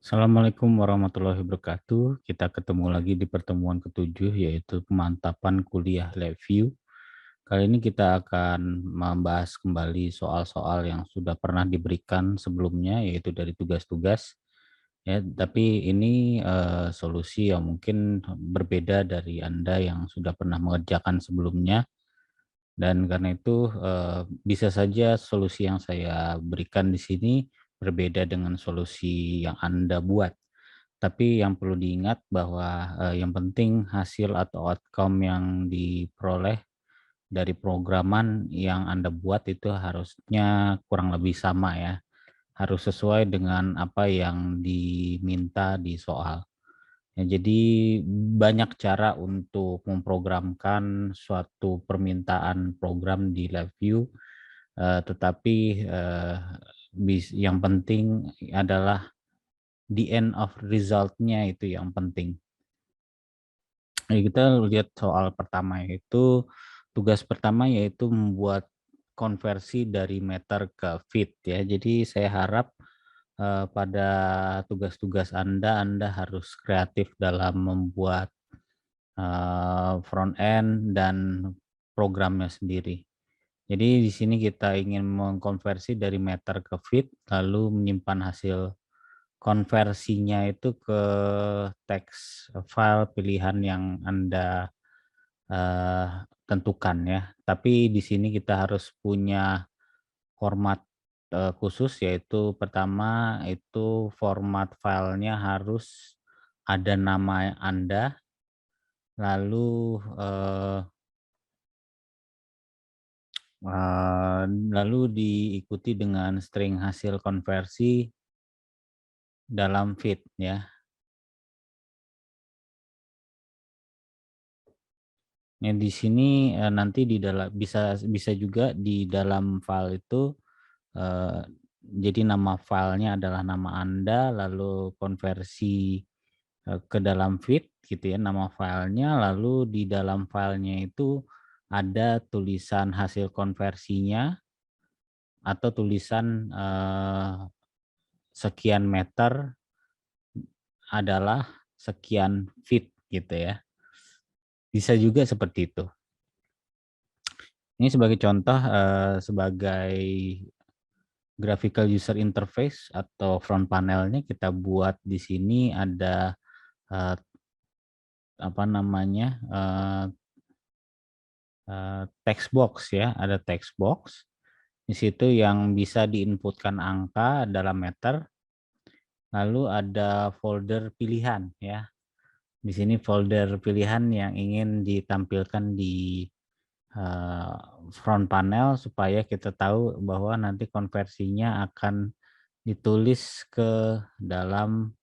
Assalamualaikum warahmatullahi wabarakatuh. Kita ketemu lagi di pertemuan ketujuh yaitu pemantapan kuliah review. Kali ini kita akan membahas kembali soal-soal yang sudah pernah diberikan sebelumnya yaitu dari tugas-tugas ya, tapi ini solusi yang mungkin berbeda dari Anda yang sudah pernah mengerjakan sebelumnya dan karena itu bisa saja solusi yang saya berikan di sini berbeda dengan solusi yang Anda buat. Tapi yang perlu diingat bahwa, yang penting hasil atau outcome yang diperoleh dari programan yang Anda buat itu harusnya kurang lebih sama ya, harus sesuai dengan apa yang diminta di soal. Ya, jadi banyak cara untuk memprogramkan suatu permintaan program di LabVIEW, tetapi, yang penting adalah the end of result-nya itu yang penting. Kita lihat soal pertama yaitu tugas pertama yaitu membuat konversi dari meter ke feet ya. Jadi saya harap pada tugas-tugas Anda harus kreatif dalam membuat front end dan programnya sendiri. Jadi di sini kita ingin mengkonversi dari meter ke feet lalu menyimpan hasil konversinya itu ke teks file pilihan yang Anda tentukan ya. Tapi di sini kita harus punya format khusus yaitu pertama itu format filenya harus ada nama Anda, lalu lalu diikuti dengan string hasil konversi dalam feed ya. Ya di sini, nanti di dalam bisa juga di dalam file itu, jadi nama filenya adalah nama Anda, lalu konversi, ke dalam feed gitu ya, nama filenya, lalu di dalam filenya itu ada tulisan hasil konversinya atau tulisan, sekian meter adalah sekian feet gitu ya. Bisa juga seperti itu. Ini sebagai contoh, sebagai graphical user interface atau front panelnya kita buat di sini ada, eee, apa namanya, text box ya, ada text box. Di situ yang bisa diinputkan angka dalam meter, lalu ada folder pilihan ya. Di sini folder pilihan yang ingin ditampilkan di eee, front panel supaya kita tahu bahwa nanti konversinya akan ditulis ke dalam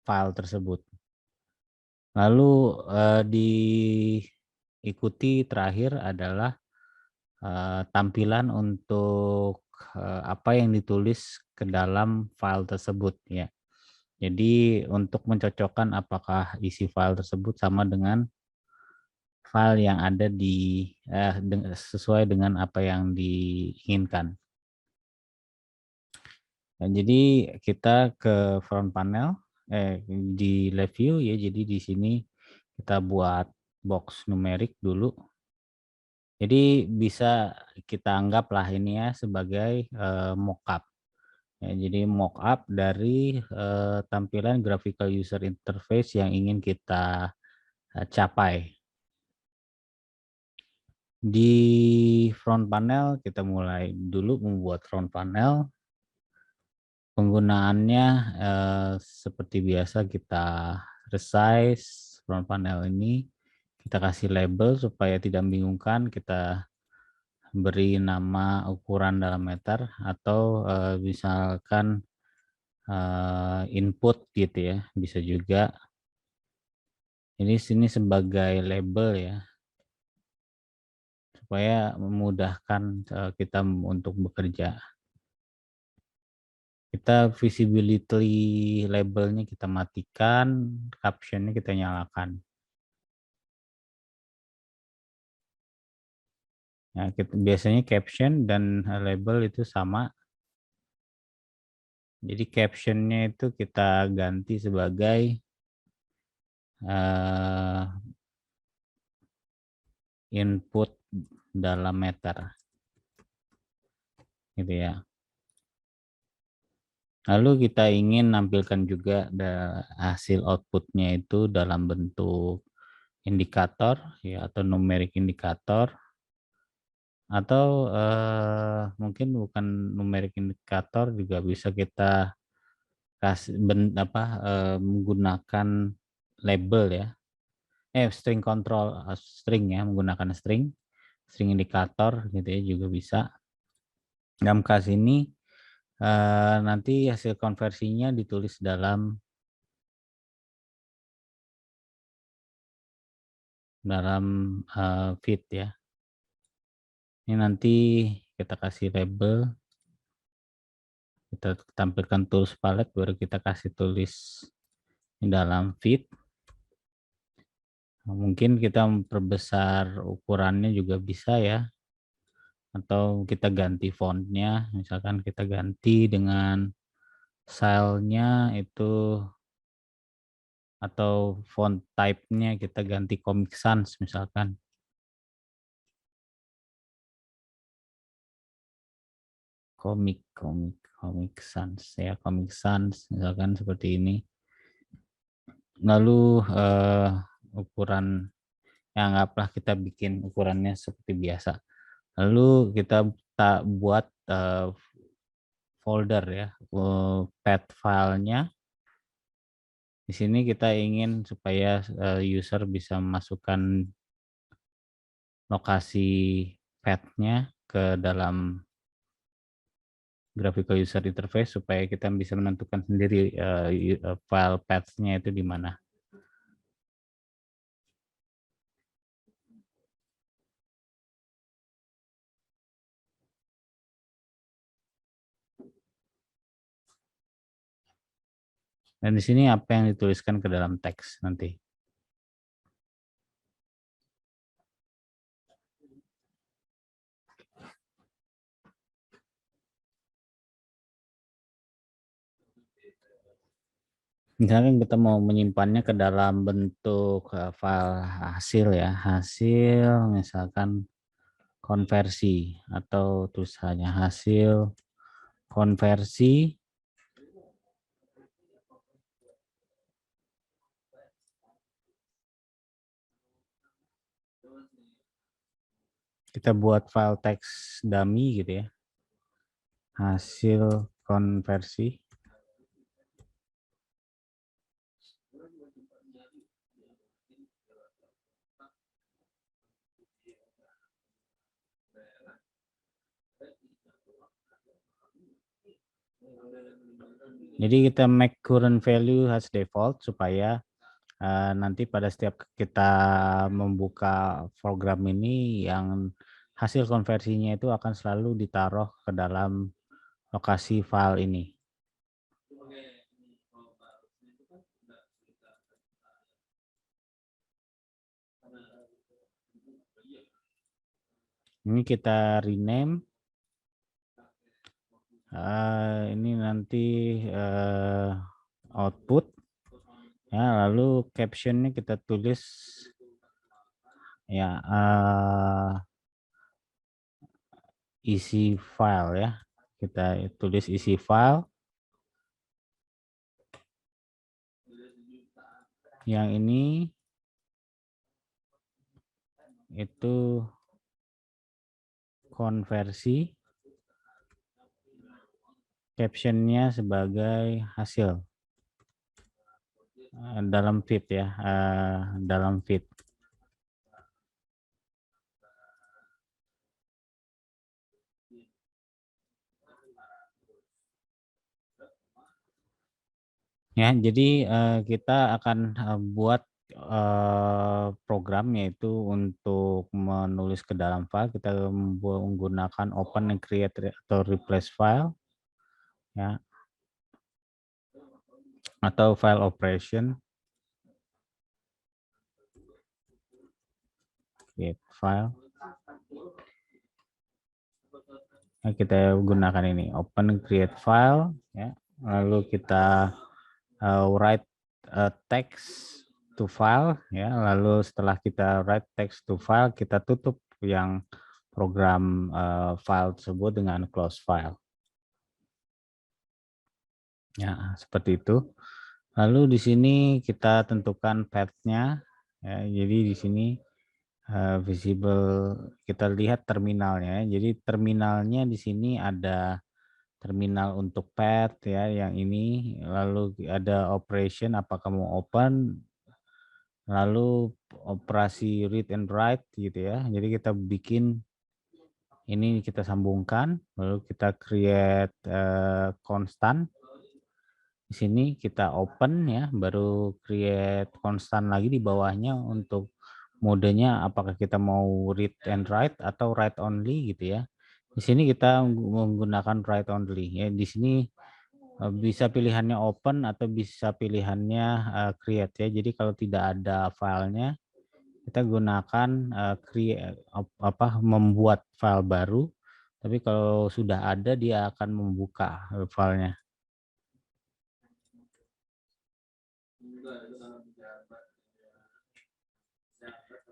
file tersebut. Lalu, diikuti terakhir adalah, tampilan untuk, apa yang ditulis ke dalam file tersebut ya. Jadi untuk mencocokkan apakah isi file tersebut sama dengan file yang ada di sesuai dengan apa yang diinginkan. Nah, jadi kita ke front panel, di live view ya, jadi di sini kita buat box numerik dulu. Jadi bisa kita anggaplah ini ya sebagai, mockup. Ya, jadi mockup dari, tampilan graphical user interface yang ingin kita, capai. Di front panel kita mulai dulu membuat front panel. Penggunaannya, seperti biasa kita resize front panel ini, kita kasih label supaya tidak membingungkan, kita beri nama ukuran dalam meter atau, misalkan, input gitu ya, bisa juga. Ini sini sebagai label ya, supaya memudahkan, kita untuk bekerja. Kita visibility labelnya kita matikan, captionnya kita nyalakan. Ya, biasanya caption dan label itu sama. Jadi captionnya itu kita ganti sebagai input dalam meter, gitu ya. Lalu kita ingin nampilkan juga hasil outputnya itu dalam bentuk indikator ya, atau numerik indikator, atau mungkin bukan numerik indikator, juga bisa kita kasih menggunakan label ya, string control, string ya, menggunakan string indikator gitu ya, juga bisa. Dalam kasus ini nanti hasil konversinya ditulis dalam feed ya. Ini nanti kita kasih label, kita tampilkan tools palette, baru kita kasih tulis di dalam feed. Mungkin kita memperbesar ukurannya juga bisa ya, atau kita ganti fontnya, misalkan kita ganti dengan stylenya itu, atau font type-nya kita ganti Comic Sans misalkan. Comic Sans ya, Comic Sans misalkan seperti ini. Lalu ukuran, yang anggaplah kita bikin ukurannya seperti biasa. Lalu kita buat folder ya, path filenya. Di sini kita ingin supaya user bisa memasukkan lokasi path-nya ke dalam graphical user interface, supaya kita bisa menentukan sendiri file path-nya itu di mana. Dan di sini apa yang dituliskan ke dalam teks nanti. Misalkan kita mau menyimpannya ke dalam bentuk file hasil ya, hasil misalkan konversi, atau tulisannya hasil konversi kita buat file teks dummy gitu ya, hasil konversi. Jadi kita make current value as default, supaya nanti pada setiap kita membuka program ini, yang hasil konversinya itu akan selalu ditaruh ke dalam lokasi file ini. Ini kita rename. Ini nanti output. Ya, lalu captionnya kita tulis ya isi file ya. Kita tulis isi file. Yang ini itu konversi, captionnya sebagai hasil dalam feed ya, dalam feed. Ya, jadi kita akan buat program, yaitu untuk menulis ke dalam file kita menggunakan open and create atau replace file ya, atau file operation, create file. Nah, kita gunakan ini open create file ya, lalu kita write text to file ya, lalu setelah kita write text to file kita tutup yang program file tersebut dengan close file. Ya, seperti itu. Lalu di sini kita tentukan path-nya ya, jadi di sini visible kita lihat terminalnya. Jadi terminalnya di sini ada terminal untuk path ya yang ini, lalu ada operation apakah mau open, lalu operasi read and write gitu ya. Jadi kita bikin ini, kita sambungkan, lalu kita create constant. Di sini kita open ya, baru create constant lagi di bawahnya untuk modenya apakah kita mau read and write atau write only gitu ya. Di sini kita menggunakan write only ya. Di sini bisa pilihannya open atau bisa pilihannya create ya. Jadi kalau tidak ada filenya kita gunakan create membuat file baru. Tapi kalau sudah ada dia akan membuka filenya.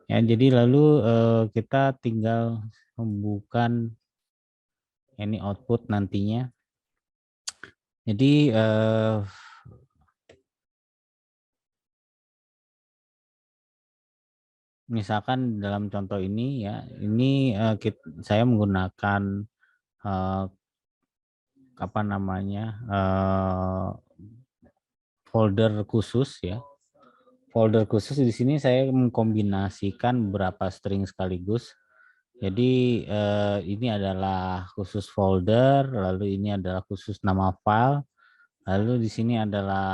Ya, jadi lalu kita tinggal membuka ini output nantinya. Jadi misalkan dalam contoh ini ya, ini saya menggunakan apa namanya folder khusus ya. Folder khusus di sini saya mengkombinasikan beberapa string sekaligus. Jadi ini adalah khusus folder, lalu ini adalah khusus nama file, lalu di sini adalah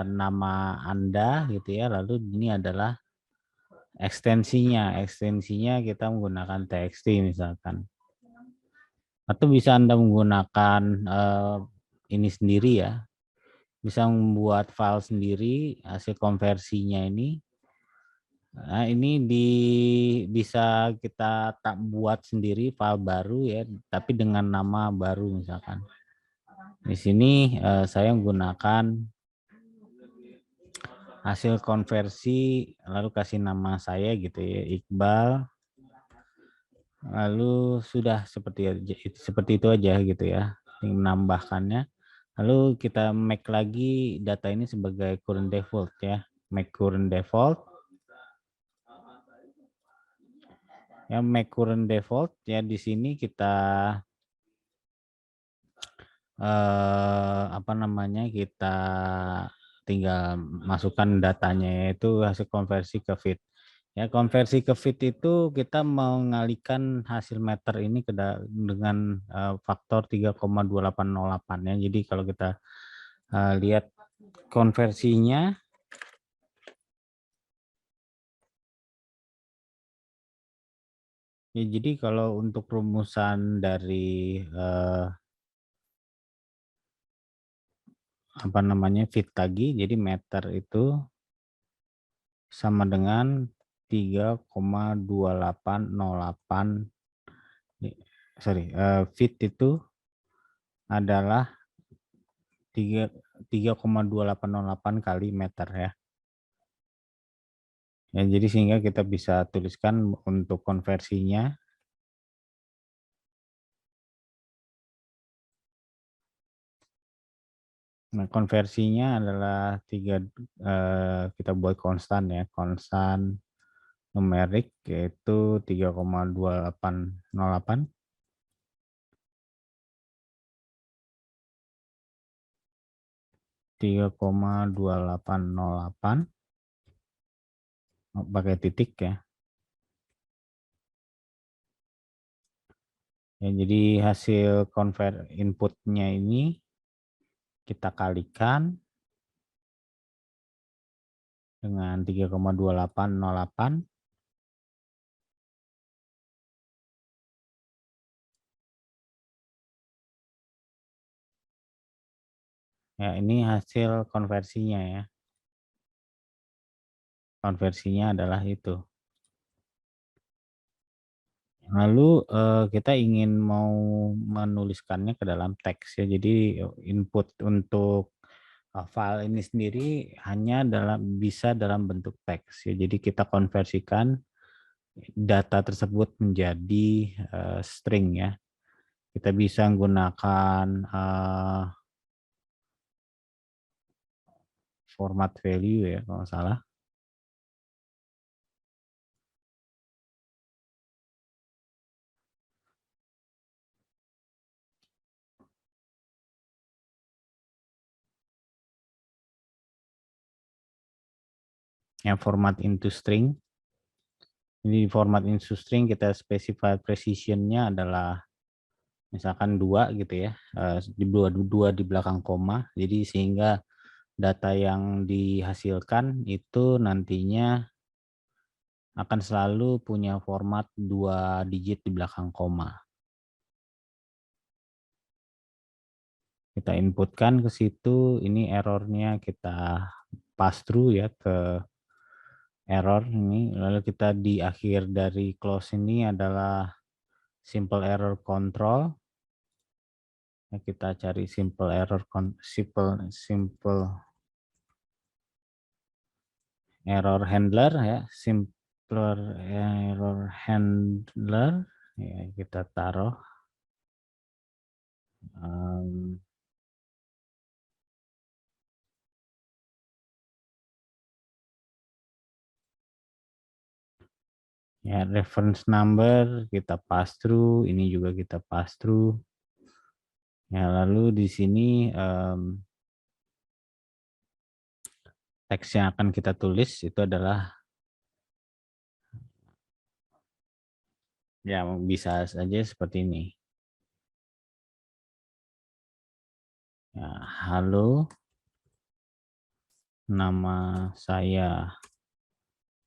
nama Anda gitu ya, lalu ini adalah ekstensinya. Ekstensinya kita menggunakan txt misalkan. Atau bisa Anda menggunakan ini sendiri ya. Bisa membuat file sendiri hasil konversinya ini. Nah, ini bisa kita tak buat sendiri file baru ya, tapi dengan nama baru misalkan. Di sini saya menggunakan hasil konversi lalu kasih nama saya gitu ya, Iqbal. Lalu sudah seperti itu aja gitu ya. Menambahkannya. Lalu kita make lagi data ini sebagai current default ya. Make current default. Ya, make current default ya, di sini kita apa namanya, kita tinggal masukkan datanya yaitu hasil konversi ke feed. Ya, konversi ke feed itu kita mengalihkan hasil meter ini dengan faktor 3,2808 ya. Jadi kalau kita lihat konversinya ya, jadi kalau untuk rumusan dari apa namanya feed tadi, jadi meter itu sama dengan 3,2808, feet itu adalah 3,2808 kali meter ya. Ya, jadi sehingga kita bisa tuliskan untuk konversinya. Nah, konversinya adalah kita buat konstan ya, konstan numerik yaitu 3,2808. Pakai titik ya. Ya, jadi hasil inputnya ini kita kalikan dengan 3,2808. Ya, ini hasil konversinya ya. Konversinya adalah itu. Lalu kita ingin mau menuliskannya ke dalam teks ya. Jadi input untuk file ini sendiri hanya bisa dalam bentuk teks ya. Jadi kita konversikan data tersebut menjadi string ya. Kita bisa menggunakan format value ya kalau nggak salah. Yang format into string. Ini format into string kita specify precision-nya adalah misalkan 2 gitu ya. Di dua di belakang koma. Jadi sehingga data yang dihasilkan itu nantinya akan selalu punya format 2 digit di belakang koma. Kita inputkan ke situ, ini errornya kita pass through ya ke error ini. Lalu kita di akhir dari close ini adalah simple error control. Kita cari simple error simple error handler ya, simpler error handler ya, kita taruh ya, reference number kita pass through, ini juga kita pass through ya. Lalu di sini teks yang akan kita tulis itu adalah ya bisa saja seperti ini ya, halo, nama saya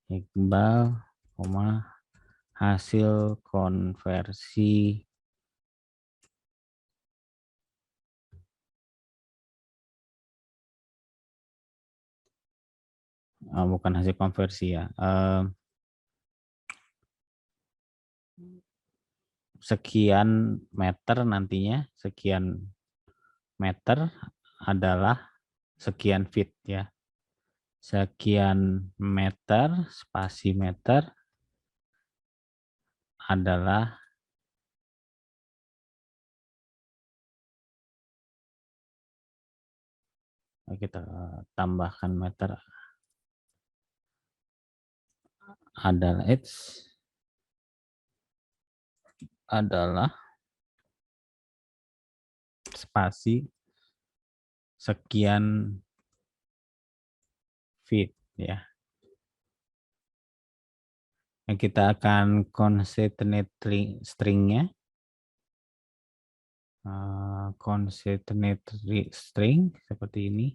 Iqbal, hasil konversi bukan hasil konversi ya, sekian meter nantinya, sekian meter adalah sekian feet ya, sekian meter spasi meter adalah kita tambahkan meter adalah spasi sekian feet ya. Yang kita akan concatenate stringnya, concatenate string seperti ini.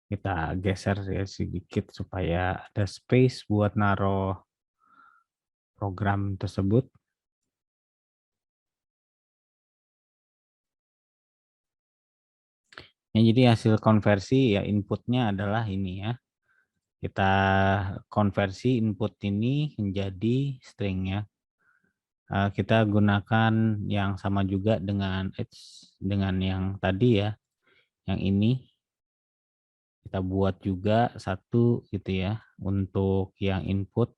Kita geser ya sedikit supaya ada space buat naruh program tersebut. Ya, jadi hasil konversi ya inputnya adalah ini ya. Kita konversi input ini menjadi string ya. Kita gunakan yang sama juga dengan yang tadi ya. Yang ini kita buat juga satu gitu ya untuk yang input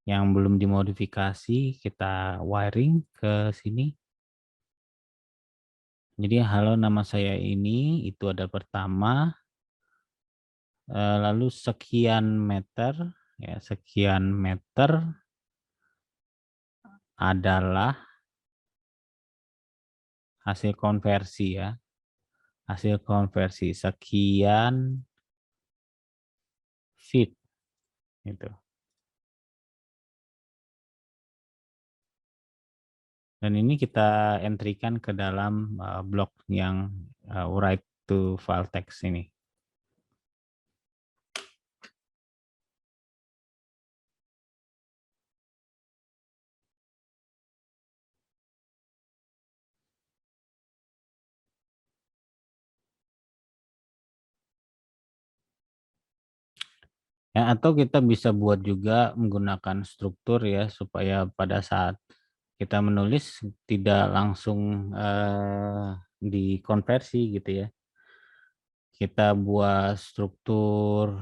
yang belum dimodifikasi, kita wiring ke sini. Jadi halo, nama saya ini itu ada pertama, lalu sekian meter ya, sekian meter adalah hasil konversi ya, hasil konversi sekian feet gitu. Dan ini kita entrykan ke dalam blok yang write to file text ini. Ya, atau kita bisa buat juga menggunakan struktur ya supaya pada saat kita menulis tidak langsung dikonversi gitu ya. Kita buat struktur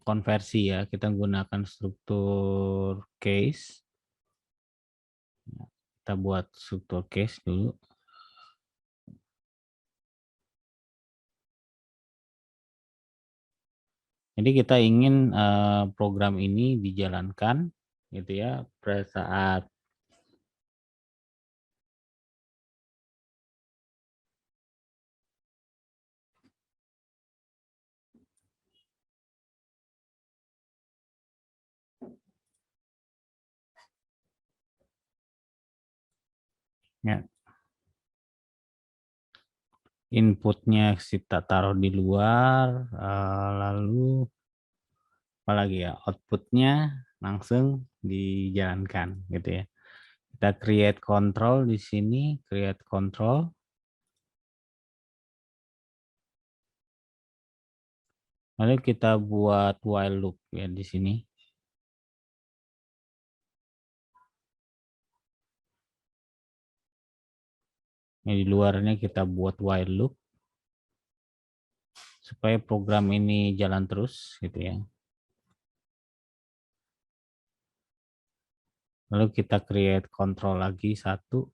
konversi ya. Kita gunakan struktur case. Kita buat struktur case dulu. Jadi kita ingin program ini dijalankan gitu ya pada saat ya, inputnya kita taruh di luar, lalu apalagi ya outputnya langsung dijalankan gitu ya. Kita create control di sini, create control. Lalu kita buat while loop ya di sini. Yang di luarnya kita buat while loop supaya program ini jalan terus gitu ya. Lalu kita create control lagi satu.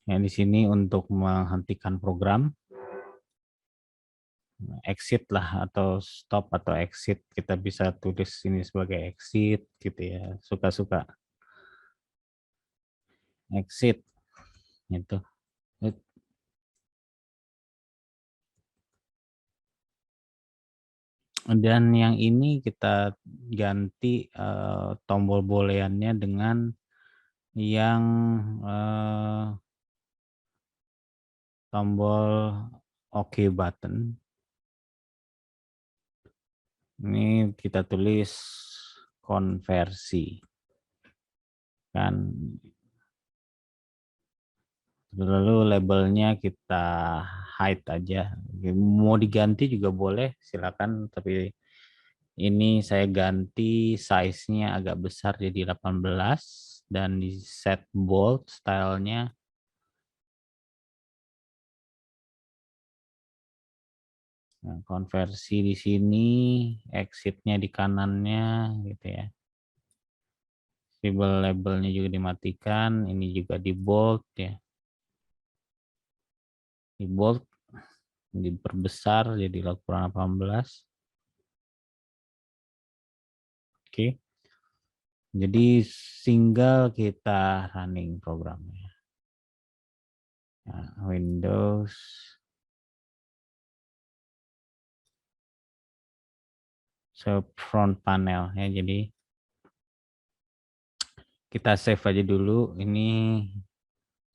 Yang di sini untuk menghentikan program. Exit lah atau stop atau exit, kita bisa tulis ini sebagai exit gitu ya, suka-suka exit gitu. Dan yang ini kita ganti tombol booleannya dengan yang tombol OK button. Ini kita tulis konversi kan. Lalu labelnya kita hide aja. Mau diganti juga boleh, silakan. Tapi ini saya ganti size-nya agak besar jadi 18 dan di set bold stylenya. Nah, konversi di sini, exit-nya di kanannya gitu ya. Label-labelnya juga dimatikan, ini juga di bold ya. Di bold diperbesar jadi ukuran 18. Oke. Jadi tinggal kita running programnya. Nah, Windows front panel ya. Jadi kita save aja dulu. Ini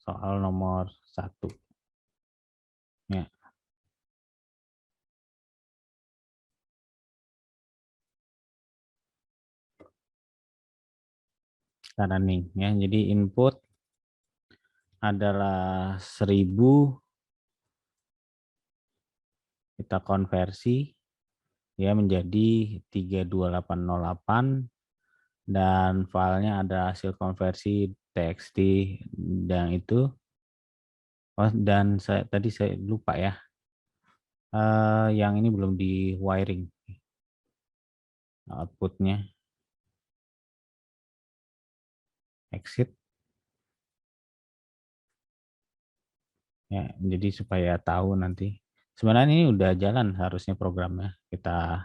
soal nomor 1 ya. Kita running ya. Jadi input adalah 1000, kita konversi ya menjadi 32808 dan filenya ada hasil konversi txt dan itu. Oh, dan tadi saya lupa ya. Yang ini belum di wiring outputnya. Exit ya, jadi supaya tahu nanti. Sebenarnya ini udah jalan harusnya programnya. Kita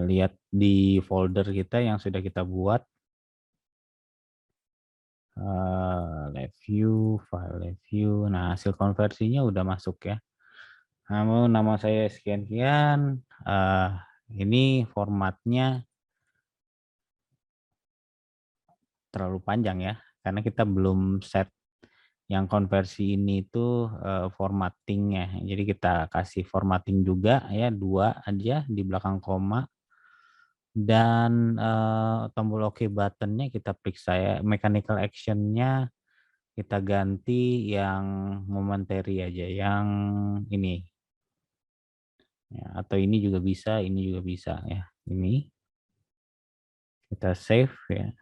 lihat di folder kita yang sudah kita buat. Review, file review. Nah, hasil konversinya udah masuk ya. Nama saya sekian-sekian. Ini formatnya terlalu panjang ya, karena kita belum set yang konversi ini itu formattingnya. Jadi kita kasih formatting juga ya, 2 aja di belakang koma. Dan tombol OK buttonnya kita periksa ya, mechanical actionnya kita ganti yang momentary aja, yang ini Ya, atau ini juga bisa, ini juga bisa ya. Ini kita save ya.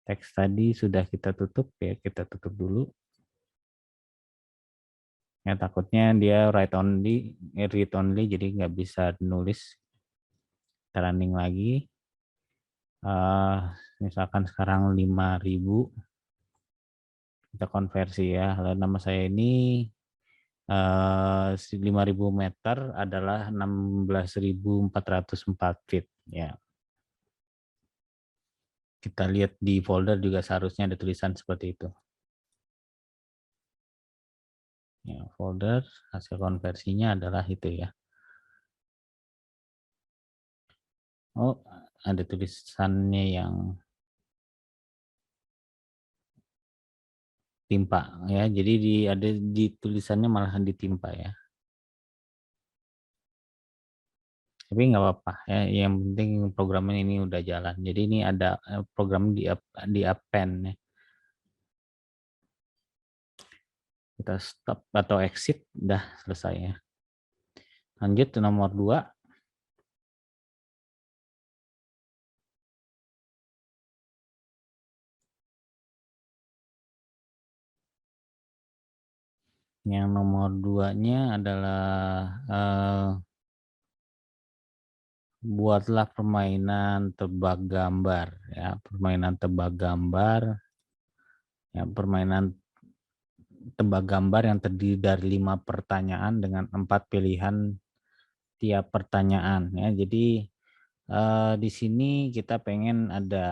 Teks tadi sudah kita tutup ya, kita tutup dulu. Ya takutnya dia read only, jadi nggak bisa nulis. Kita running lagi. Misalkan sekarang 5.000, kita konversi ya. Lalu nama saya ini 5.000 meter adalah 16.404 feet ya. Kita lihat di folder juga seharusnya ada tulisan seperti itu. Ya, folder hasil konversinya adalah itu ya. Oh, ada tulisannya yang timpa ya. Jadi ada di tulisannya malahan ditimpa ya. Tapi nggak apa-apa ya. Yang penting programnya ini udah jalan. Jadi ini ada program di append ya. Kita stop atau exit, udah selesai ya. Lanjut ke nomor 2. Yang nomor 2-nya adalah buatlah permainan tebak gambar ya, permainan tebak gambar ya, permainan tebak gambar yang terdiri dari 5 pertanyaan dengan 4 pilihan tiap pertanyaan ya. Jadi di sini kita pengen ada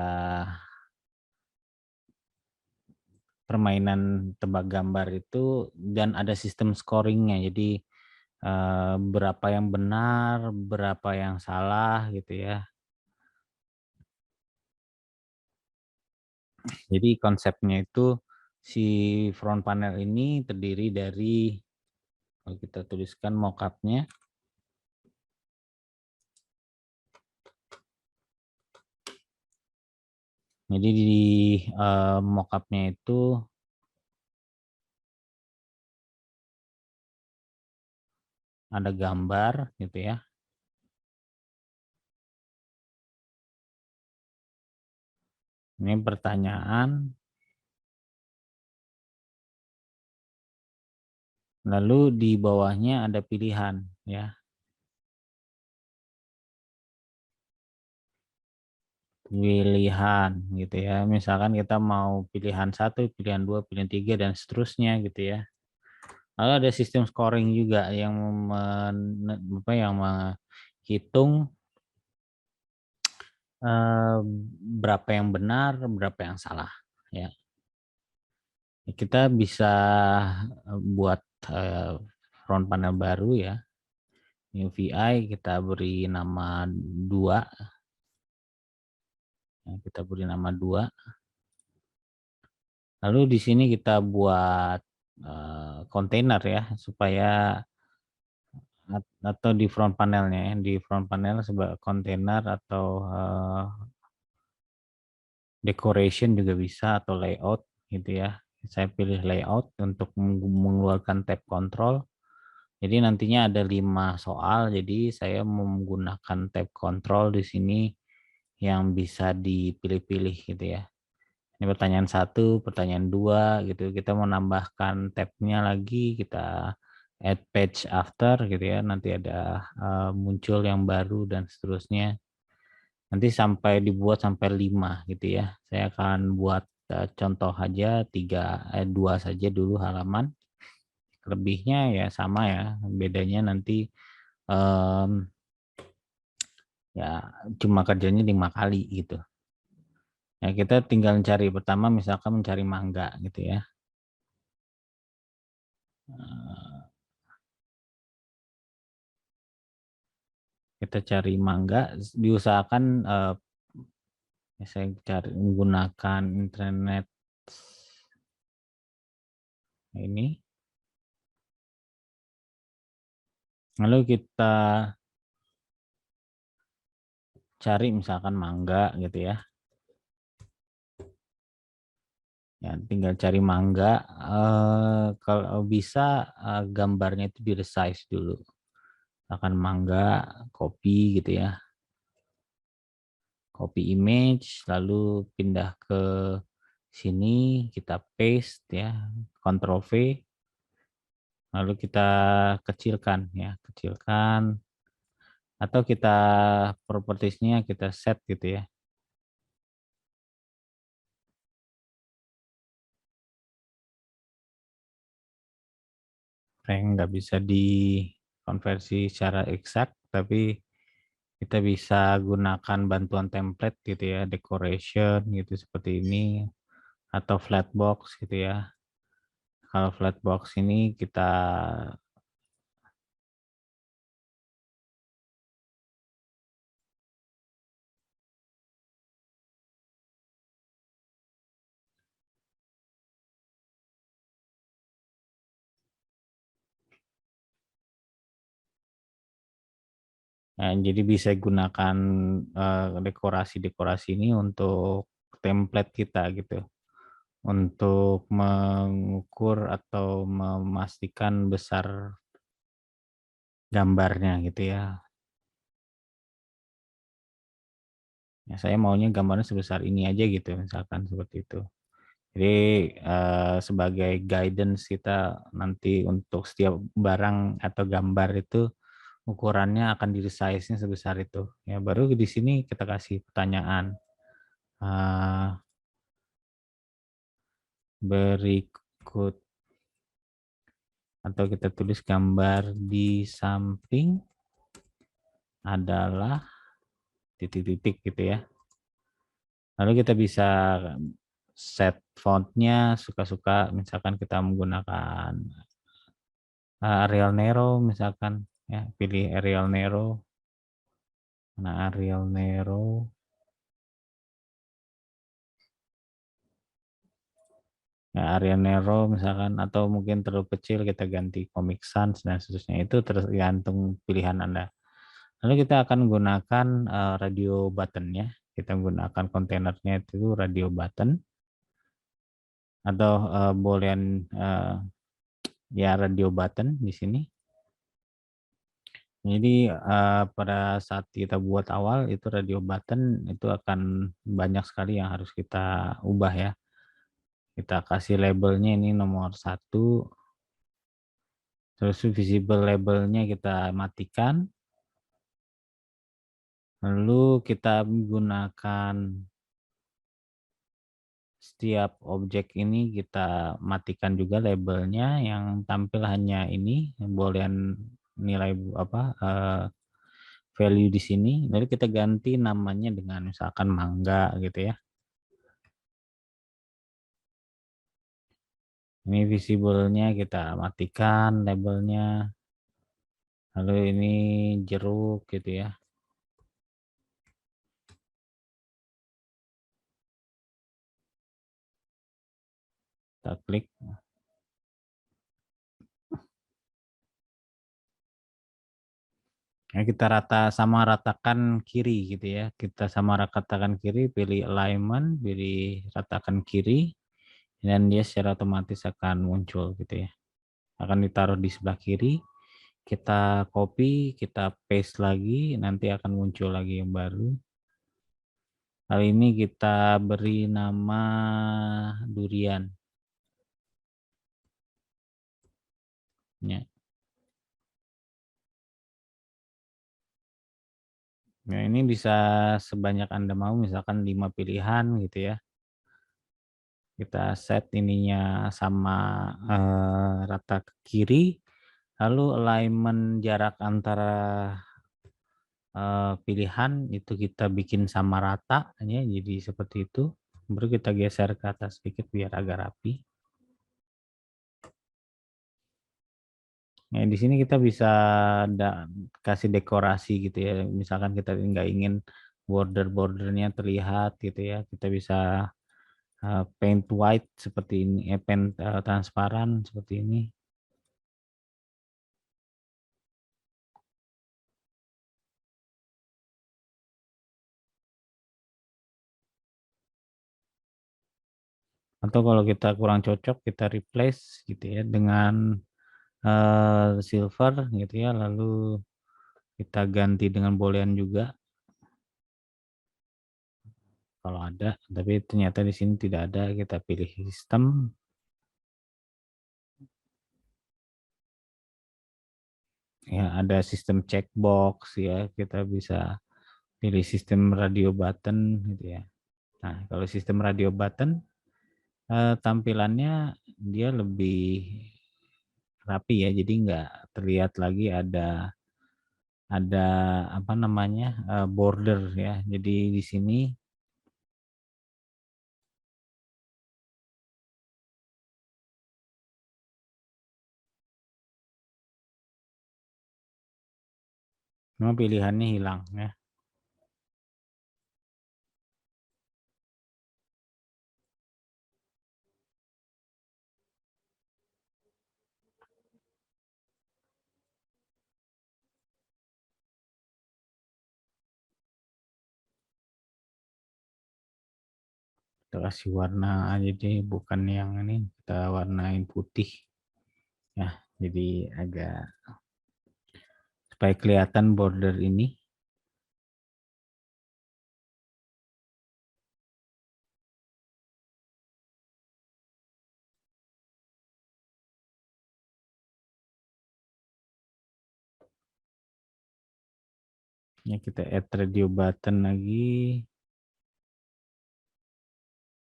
permainan tebak gambar itu dan ada sistem scoringnya. Jadi berapa yang benar, berapa yang salah gitu ya. Jadi konsepnya itu si front panel ini terdiri dari, kalau kita tuliskan mockupnya, jadi di mockupnya itu ada gambar gitu ya. Ini pertanyaan, lalu di bawahnya ada pilihan ya. Pilihan gitu ya. Misalkan kita mau pilihan 1, pilihan 2, pilihan 3 dan seterusnya gitu ya. Lalu ada sistem scoring juga yang yang menghitung berapa yang benar, berapa yang salah ya. Kita bisa buat front panel baru ya. New VI kita beri nama 2. Kita beri nama 2. Lalu di sini kita buat kontainer ya, supaya atau di front panelnya ya, di front panel sebagai kontainer atau decoration juga bisa, atau layout gitu ya. Saya pilih layout untuk mengeluarkan tab control. Jadi nantinya ada 5 soal, jadi saya menggunakan tab control di sini yang bisa dipilih-pilih gitu ya. Ini pertanyaan 1, pertanyaan 2 gitu. Kita mau nambahkan tabnya lagi, kita add page after gitu ya. Nanti ada muncul yang baru dan seterusnya. Nanti sampai dibuat sampai 5 gitu ya. Saya akan buat contoh aja 2 saja dulu halaman. Lebihnya ya sama ya. Bedanya nanti ya cuma kerjanya 5 kali gitu. Ya kita tinggal cari, pertama misalkan mencari mangga gitu ya. Kita cari mangga, diusahakan saya cari menggunakan internet ini. Lalu kita cari misalkan mangga gitu ya. Ya, tinggal cari mangga. Kalau bisa gambarnya itu di resize dulu. Akan mangga, copy gitu ya. Copy image, lalu pindah ke sini, kita paste ya, Ctrl V, lalu kita kecilkan ya, kecilkan, atau kita propertiesnya kita set gitu ya. Rank nggak bisa dikonversi secara eksak, tapi kita bisa gunakan bantuan template gitu ya, decoration gitu seperti ini, atau flatbox gitu ya. Kalau flatbox ini kita jadi bisa gunakan dekorasi-dekorasi ini untuk template kita gitu, untuk mengukur atau memastikan besar gambarnya gitu ya. Ya, saya maunya gambarnya sebesar ini aja gitu, misalkan seperti itu. Jadi sebagai guidance kita nanti untuk setiap barang atau gambar itu ukurannya akan di resize-nya sebesar itu. Ya, baru di sini kita kasih pertanyaan. Berikut atau kita tulis gambar di samping adalah titik-titik gitu ya. Lalu kita bisa set fontnya suka-suka, misalkan kita menggunakan Arial Nero misalkan ya, pilih Arial Nero. Nah, Arial Nero. Ya, Arial Nero misalkan, atau mungkin terlalu kecil kita ganti Comic Sans dan seterusnya, itu tergantung pilihan Anda. Lalu kita akan menggunakan radio button ya. Kita menggunakan kontainernya itu radio button, atau boolean ya radio button di sini. Jadi pada saat kita buat awal itu radio button itu akan banyak sekali yang harus kita ubah ya. Kita kasih labelnya ini nomor 1, terus visible labelnya kita matikan. Lalu kita menggunakan setiap objek ini kita matikan juga labelnya, yang tampil hanya ini boolean nilai apa value di sini. Lalu kita ganti namanya dengan misalkan mangga gitu ya. Ini visible-nya kita matikan labelnya. Lalu ini jeruk gitu ya. Kita klik. Ya, kita sama ratakan kiri gitu ya. Kita sama ratakan kiri, pilih alignment, pilih ratakan kiri, dan dia secara otomatis akan muncul gitu ya. Akan ditaruh di sebelah kiri. Kita copy, kita paste lagi, nanti akan muncul lagi yang baru. Kali ini kita beri nama durian. Ya. Nah, ini bisa sebanyak Anda mau, misalkan 5 pilihan gitu ya. Kita set ininya sama rata ke kiri, lalu alignment jarak antara pilihan itu kita bikin sama rata ya, jadi seperti itu. Baru kita geser ke atas sedikit biar agak rapi. Nah, di sini kita bisa kasih dekorasi gitu ya. Misalkan kita nggak ingin border-bordernya terlihat gitu ya, kita bisa paint white seperti ini, paint transparan seperti ini. Atau kalau kita kurang cocok, kita replace gitu ya dengan silver gitu ya, lalu kita ganti dengan boolean juga kalau ada, tapi ternyata di sini tidak ada. Kita pilih sistem, ya ada sistem checkbox ya, kita bisa pilih sistem radio button gitu ya. Nah, kalau sistem radio button tampilannya dia lebih rapi ya, jadi nggak terlihat lagi ada apa namanya border ya. Jadi di sini memang pilihannya hilang ya. Kita kasih warna aja deh, bukan yang ini, kita warnain putih ya. Jadi agak supaya kelihatan border ini. Ya kita add radio button lagi,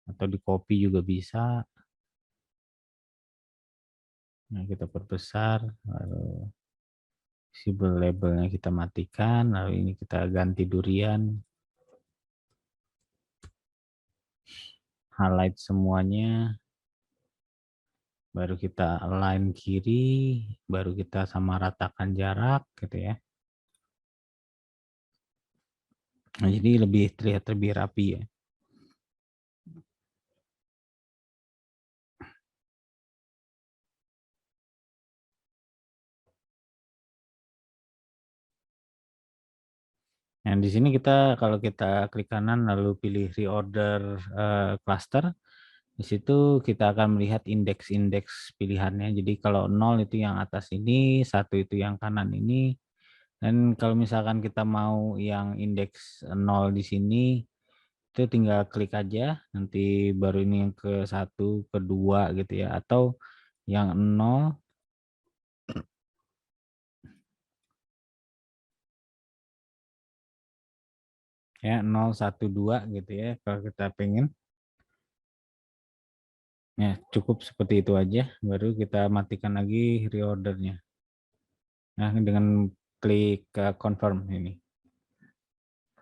atau di copy juga bisa. Nah, kita perbesar, lalu label labelnya kita matikan, lalu ini kita ganti durian, highlight semuanya, baru kita align kiri, baru kita sama ratakan jarak gitu ya. Nah, jadi lebih terlihat lebih rapi ya. Nah, di sini kita kalau kita klik kanan lalu pilih reorder cluster, di situ kita akan melihat indeks-indeks pilihannya. Jadi kalau 0 itu yang atas ini, 1 itu yang kanan ini. Dan kalau misalkan kita mau yang indeks 0 di sini, itu tinggal klik aja, nanti baru ini yang ke 1, kedua gitu ya. Atau yang 0, ya 0, 1, 2 gitu ya. Kalau kita pengen. Ya, cukup seperti itu aja, baru kita matikan lagi reordernya. Nah, dengan klik confirm ini.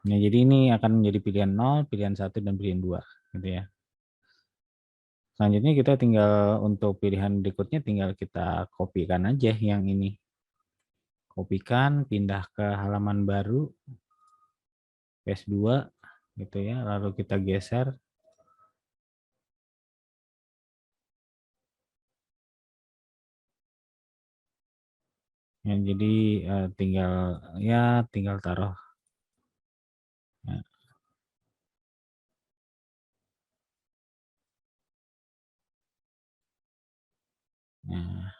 Nah, jadi ini akan menjadi pilihan 0, pilihan 1, dan pilihan 2. Gitu ya. Selanjutnya kita tinggal untuk pilihan berikutnya tinggal kita kopikan aja yang ini. Kopikan, pindah ke halaman baru, PS 2, gitu ya, lalu kita geser. Ya, jadi tinggal taruh. Ya. Nah,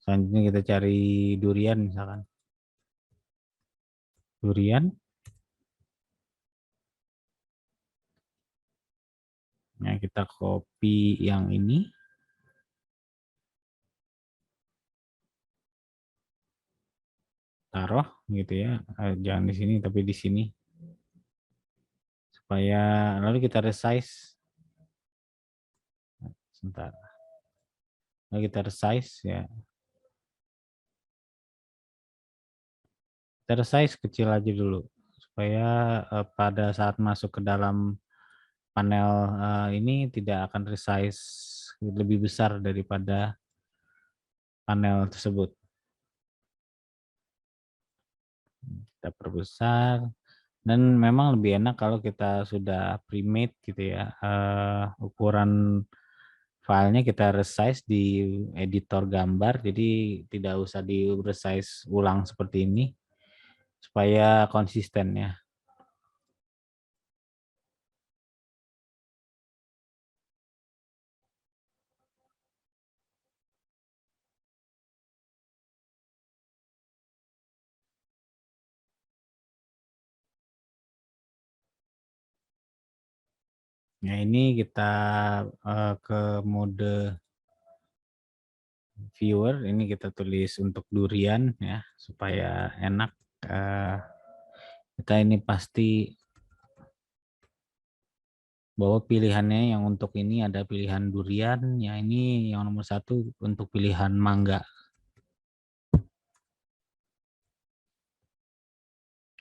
selanjutnya kita cari durian misalkan. Durian. Nah, kita copy yang ini. Taruh gitu ya. Jangan di sini tapi di sini. Supaya lalu kita resize. Sebentar. Lalu kita resize ya. Kita resize kecil aja dulu supaya pada saat masuk ke dalam panel ini tidak akan resize lebih besar daripada panel tersebut. Kita perbesar, dan memang lebih enak kalau kita sudah pre-made gitu ya, ukuran filenya kita resize di editor gambar, jadi tidak usah di resize ulang seperti ini supaya konsisten ya. Nah, ini kita ke mode viewer, ini kita tulis untuk durian ya, supaya enak. Kita ini pasti bahwa pilihannya yang untuk ini ada pilihan durian, ya ini yang nomor 1 untuk pilihan mangga.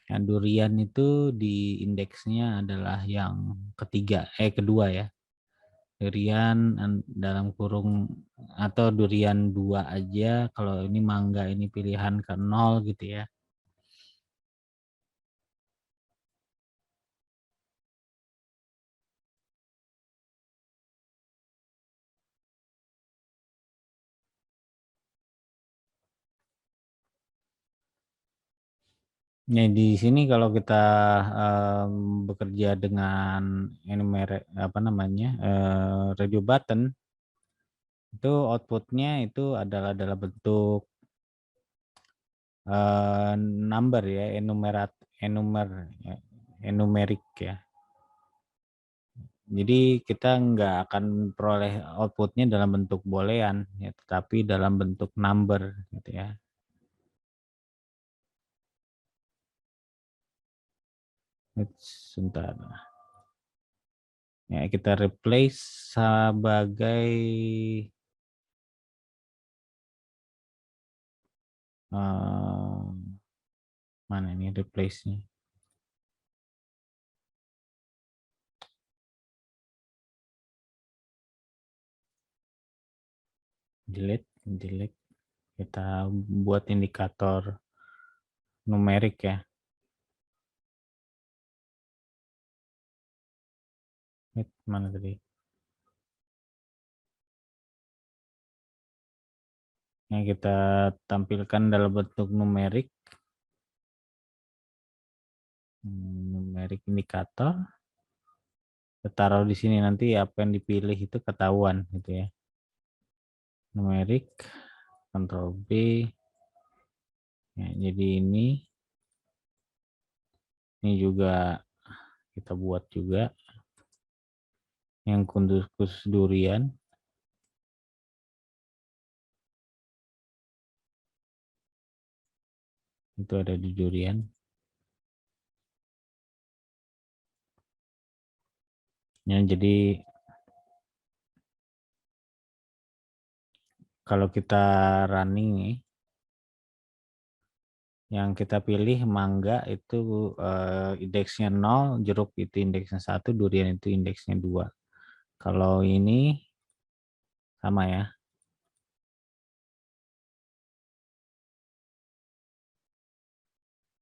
Ya, durian itu di indeksnya adalah yang kedua ya. Durian dalam kurung atau durian 2 aja, kalau ini mangga ini pilihan ke 0 gitu ya. Nah, di sini kalau kita bekerja dengan apa namanya radio button, itu outputnya itu adalah dalam bentuk number ya, enumerik ya. Jadi kita nggak akan peroleh outputnya dalam bentuk boolean, ya, tetapi dalam bentuk number gitu ya. Sebentar. Ya, kita replace sebagai mana ini replace-nya? Delete. Kita buat indikator numerik ya. Mana tadi? Yang kita tampilkan dalam bentuk numerik. Numerik indikator. Kita taruh di sini, nanti apa yang dipilih itu ketahuan gitu ya. Numerik, Ctrl B. Ya, jadi ini juga kita buat juga yang khusus durian. Itu ada di durian. Ya, jadi kalau kita running nih, yang kita pilih mangga itu indeksnya 0, jeruk itu indeksnya 1, durian itu indeksnya 2. Kalau ini sama ya.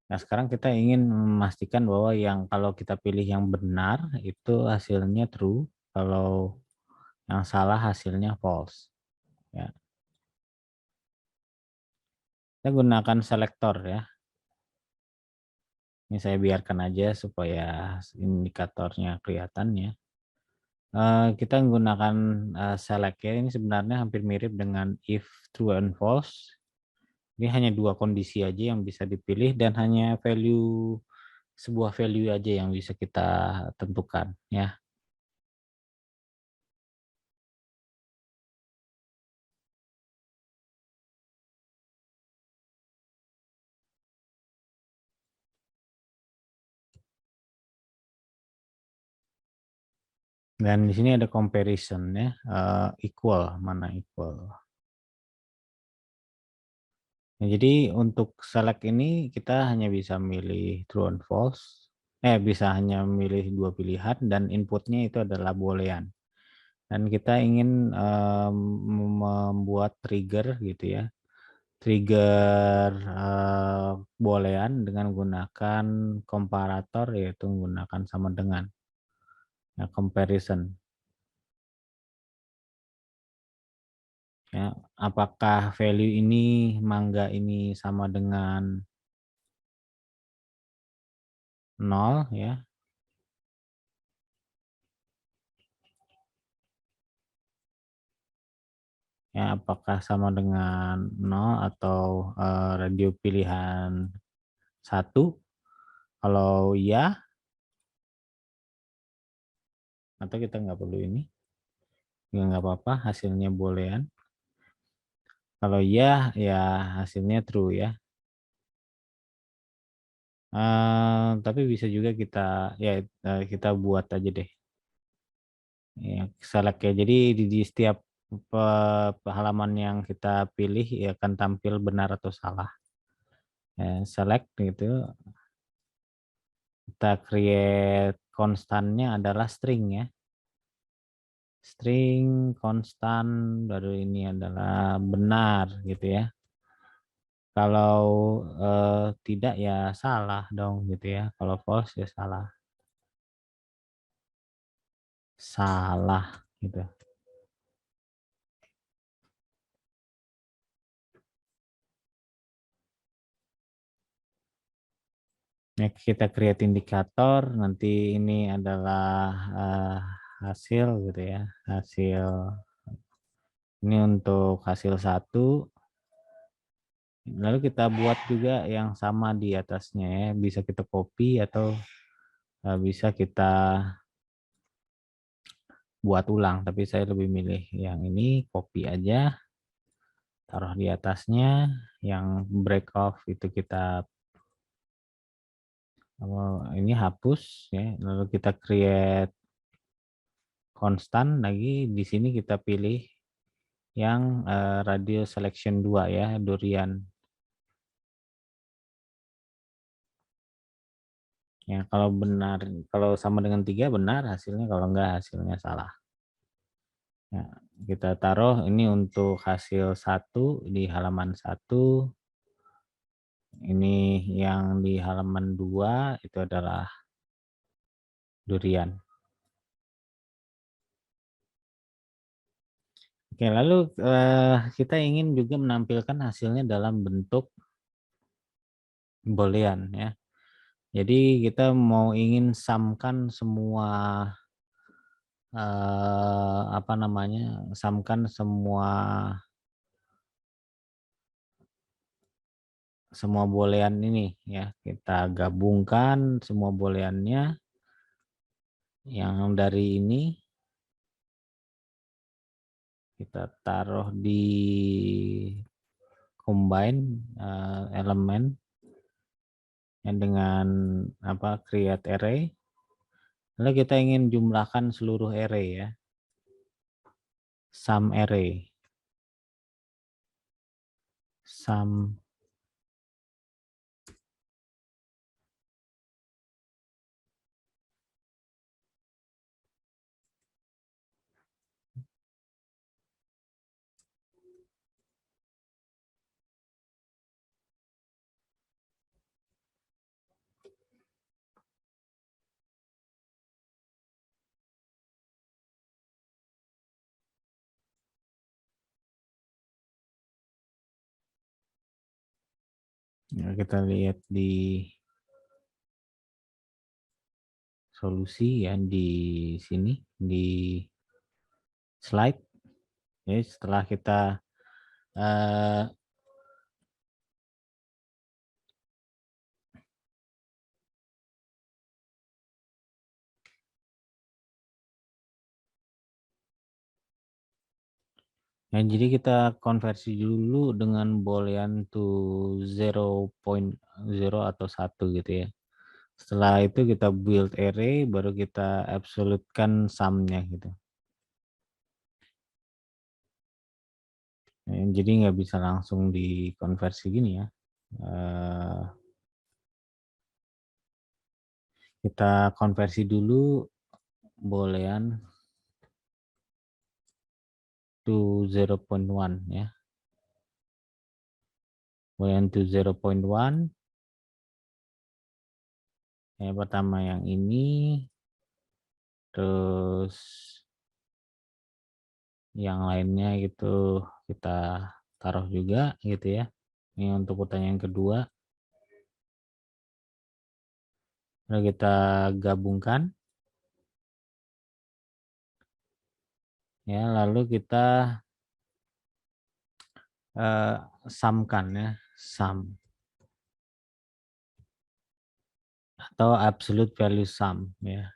Nah, sekarang kita ingin memastikan bahwa yang kalau kita pilih yang benar itu hasilnya true, kalau yang salah hasilnya false. Ya. Kita gunakan selektor ya. Ini saya biarkan aja supaya indikatornya kelihatan ya. Kita menggunakan select ya. Ini sebenarnya hampir mirip dengan if true and false. Ini hanya 2 kondisi aja yang bisa dipilih dan hanya sebuah value aja yang bisa kita tentukan ya. Dan di sini ada comparison ya, equal, mana equal. Nah, jadi untuk select ini kita hanya bisa milih true and false, bisa hanya milih 2 pilihan dan inputnya itu adalah boolean. Dan kita ingin membuat trigger gitu ya, trigger boolean dengan menggunakan komparator, yaitu menggunakan sama dengan ya, comparison. Ya, apakah value ini mangga ini sama dengan 0 ya. Ya, apakah sama dengan 0 atau radio pilihan 1? Kalau ya, atau kita nggak perlu ini, ya nggak apa-apa, hasilnya boolean. Kalau ya, ya hasilnya true ya. Tapi bisa juga kita ya kita buat aja deh. Ya, select ya. Jadi di setiap halaman yang kita pilih ya akan tampil benar atau salah. Ya, select gitu. Kita create konstannya adalah string ya. String konstan baru ini adalah benar gitu ya. Kalau tidak ya salah dong gitu ya. Kalau false ya salah. Salah gitu. Ya, kita create indikator, nanti ini adalah hasil gitu ya. Hasil ini untuk hasil 1. Lalu kita buat juga yang sama di atasnya ya. Bisa kita copy atau bisa kita buat ulang, tapi saya lebih milih yang ini, copy aja, taruh di atasnya. Yang break off itu kita ini hapus ya, lalu kita create konstan lagi. Di sini kita pilih yang radio selection 2 ya, durian. Ya, kalau benar, kalau sama dengan 3 benar hasilnya, kalau enggak hasilnya salah. Ya, kita taruh ini untuk hasil 1 di halaman 1. Ini yang di halaman 2 itu adalah durian. Oke, lalu kita ingin juga menampilkan hasilnya dalam bentuk boolean ya. Jadi kita mau ingin samkan semua apa namanya? Samkan semua boolean ini ya. Kita gabungkan semua booleannya yang dari ini kita taruh di combine elemen yang dengan apa create array. Lalu kita ingin jumlahkan seluruh array ya. Sum array. Sum ya, kita lihat di solusi ya di sini di slide. Jadi setelah kita ya, jadi kita konversi dulu dengan boolean to 0.0 atau 1 gitu ya. Setelah itu kita build array, baru kita absolutekan sum-nya gitu. Ya, jadi nggak bisa langsung dikonversi gini ya. Kita konversi dulu boolean to 0.1 ya. Boolean to 0.1. Yang pertama yang ini, terus yang lainnya gitu kita taruh juga gitu ya. Ini untuk pertanyaan kedua. Lalu kita gabungkan. Ya, lalu kita sumkan ya, sum atau absolute value sum ya.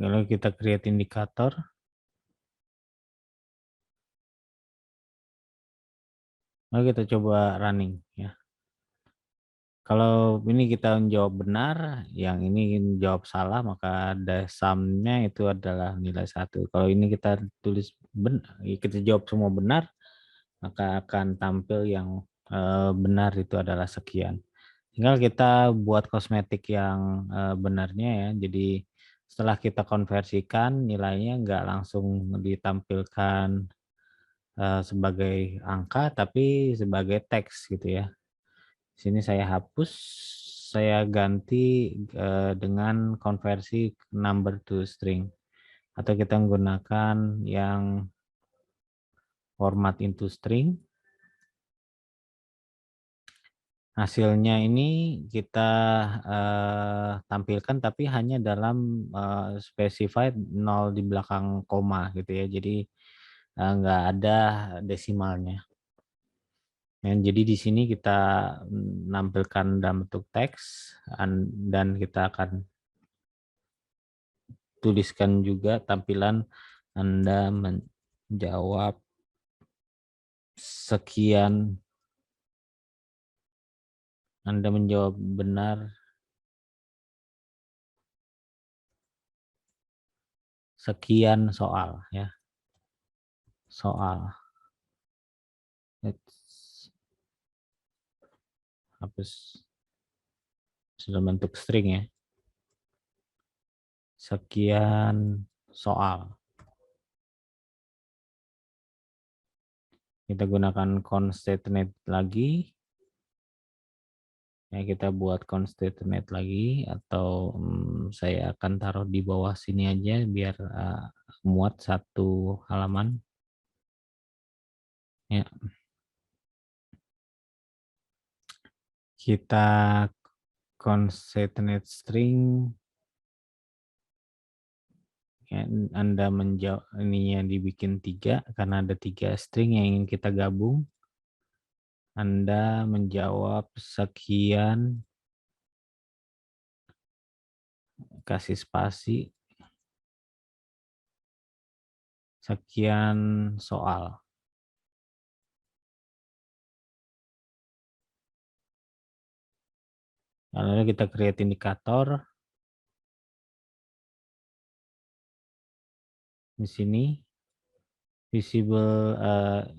Kalau kita create indikator, lalu kita coba running ya. Kalau ini kita menjawab benar, yang ini jawab salah, maka sum-nya itu adalah nilai 1. Kalau ini kita tulis benar, kita jawab semua benar, maka akan tampil yang benar itu adalah sekian. Tinggal kita buat kosmetik yang benarnya ya. Jadi setelah kita konversikan, nilainya nggak langsung ditampilkan sebagai angka, tapi sebagai teks gitu ya. Sini saya hapus, saya ganti dengan konversi number to string. Atau kita menggunakan yang format into string. Hasilnya ini kita tampilkan tapi hanya dalam specified 0 di belakang koma gitu ya. Jadi nggak ada desimalnya. Jadi di sini kita menampilkan dalam bentuk teks dan kita akan tuliskan juga tampilan Anda menjawab sekian, Anda menjawab benar sekian soal ya. Soal. Hapus sudah bentuk string ya. Sekian soal. Kita gunakan concatenate lagi. Ya, kita buat concatenate lagi atau saya akan taruh di bawah sini aja biar muat satu halaman. Ya. Kita concatenate string. Ya, Anda menjawab ininya dibikin 3 karena ada 3 string yang ingin kita gabung. Anda menjawab sekian, kasih spasi, sekian soal. Lalu kita create indikator. Di sini visible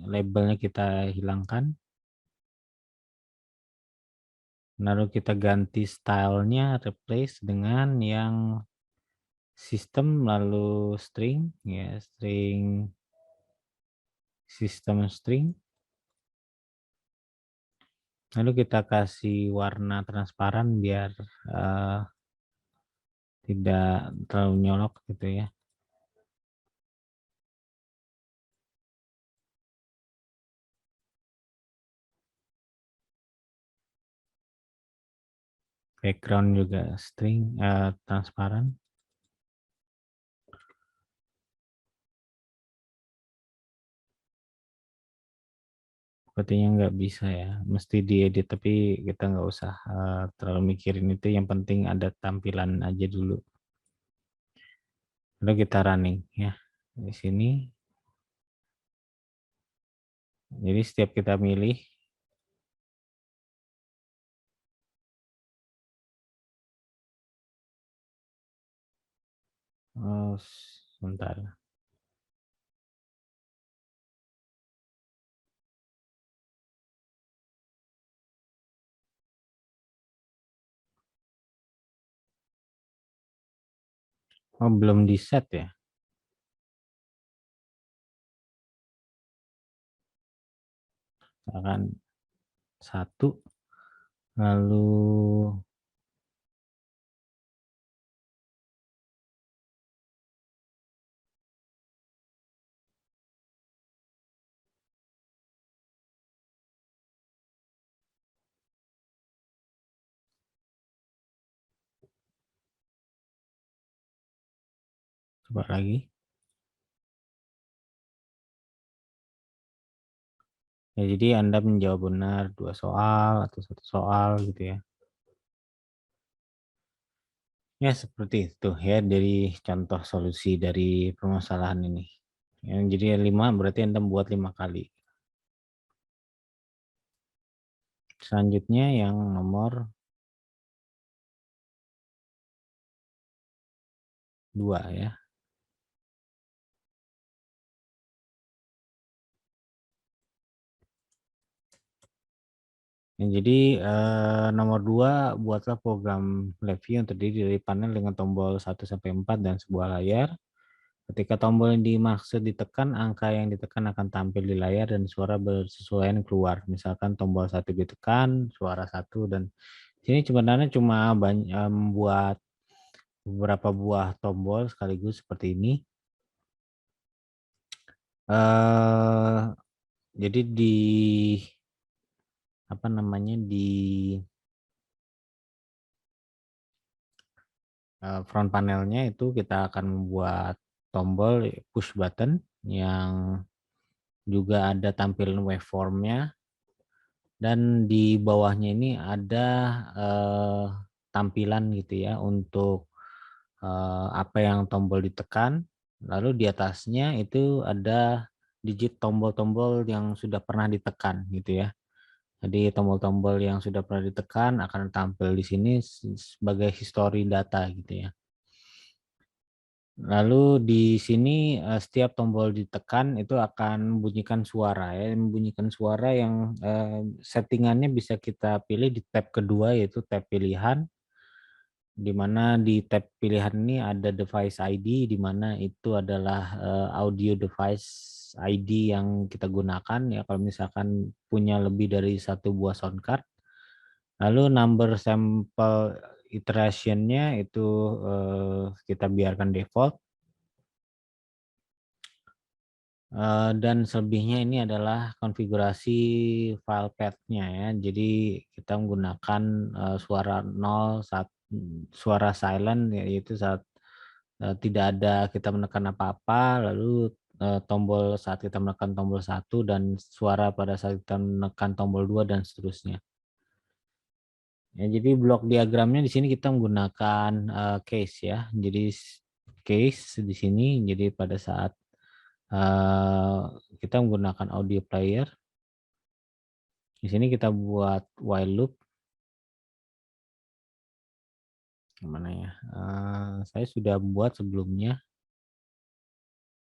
labelnya kita hilangkan. Lalu kita ganti stylenya, replace dengan yang sistem lalu string ya, string system string. Lalu kita kasih warna transparan biar tidak terlalu nyolok gitu ya. Background juga string transparan. Sepertinya nggak bisa ya, mesti diedit tapi kita nggak usah terlalu mikirin itu. Yang penting ada tampilan aja dulu. Lalu kita running ya di sini. Jadi setiap kita milih sebentar. Oh, belum di set ya. Akan 1 lalu coba lagi. Ya, jadi Anda menjawab benar 2 soal atau 1 soal gitu ya. Ya, seperti itu ya dari contoh solusi dari permasalahan ini. Yang jadi 5 berarti Anda buat 5 kali. Selanjutnya yang nomor 2 ya. Ya, jadi nomor 2 buatlah program review yang terdiri dari panel dengan tombol 1 sampai 4 dan sebuah layar. Ketika tombol yang dimaksud ditekan, angka yang ditekan akan tampil di layar dan suara bersesuaian keluar. Misalkan tombol 1 ditekan, suara 1 dan sini sebenarnya cuma membuat beberapa buah tombol sekaligus seperti ini. Eh, jadi di apa namanya di front panelnya itu kita akan membuat tombol push button yang juga ada tampilan waveformnya dan di bawahnya ini ada tampilan gitu ya untuk apa yang tombol ditekan, lalu di atasnya itu ada digit tombol-tombol yang sudah pernah ditekan gitu ya. Jadi tombol-tombol yang sudah pernah ditekan akan tampil di sini sebagai history data gitu ya. Lalu di sini setiap tombol ditekan itu akan membunyikan suara ya, membunyikan suara yang settingannya bisa kita pilih di tab kedua yaitu tab pilihan, di mana di tab pilihan ini ada device ID di mana itu adalah audio device ID yang kita gunakan ya kalau misalkan punya lebih dari satu buah sound card. Lalu number sampel iteration-nya itu kita biarkan default. Dan selebihnya ini adalah konfigurasi file path-nya ya. Jadi kita menggunakan suara 0 saat suara silent yaitu saat tidak ada kita menekan apa-apa, lalu tombol saat kita menekan tombol 1 dan suara pada saat kita menekan tombol 2 dan seterusnya. Ya, jadi blok diagramnya di sini kita menggunakan case ya. Jadi case di sini jadi pada saat kita menggunakan audio player. Di sini kita buat while loop. Gimana ya? Saya sudah buat sebelumnya.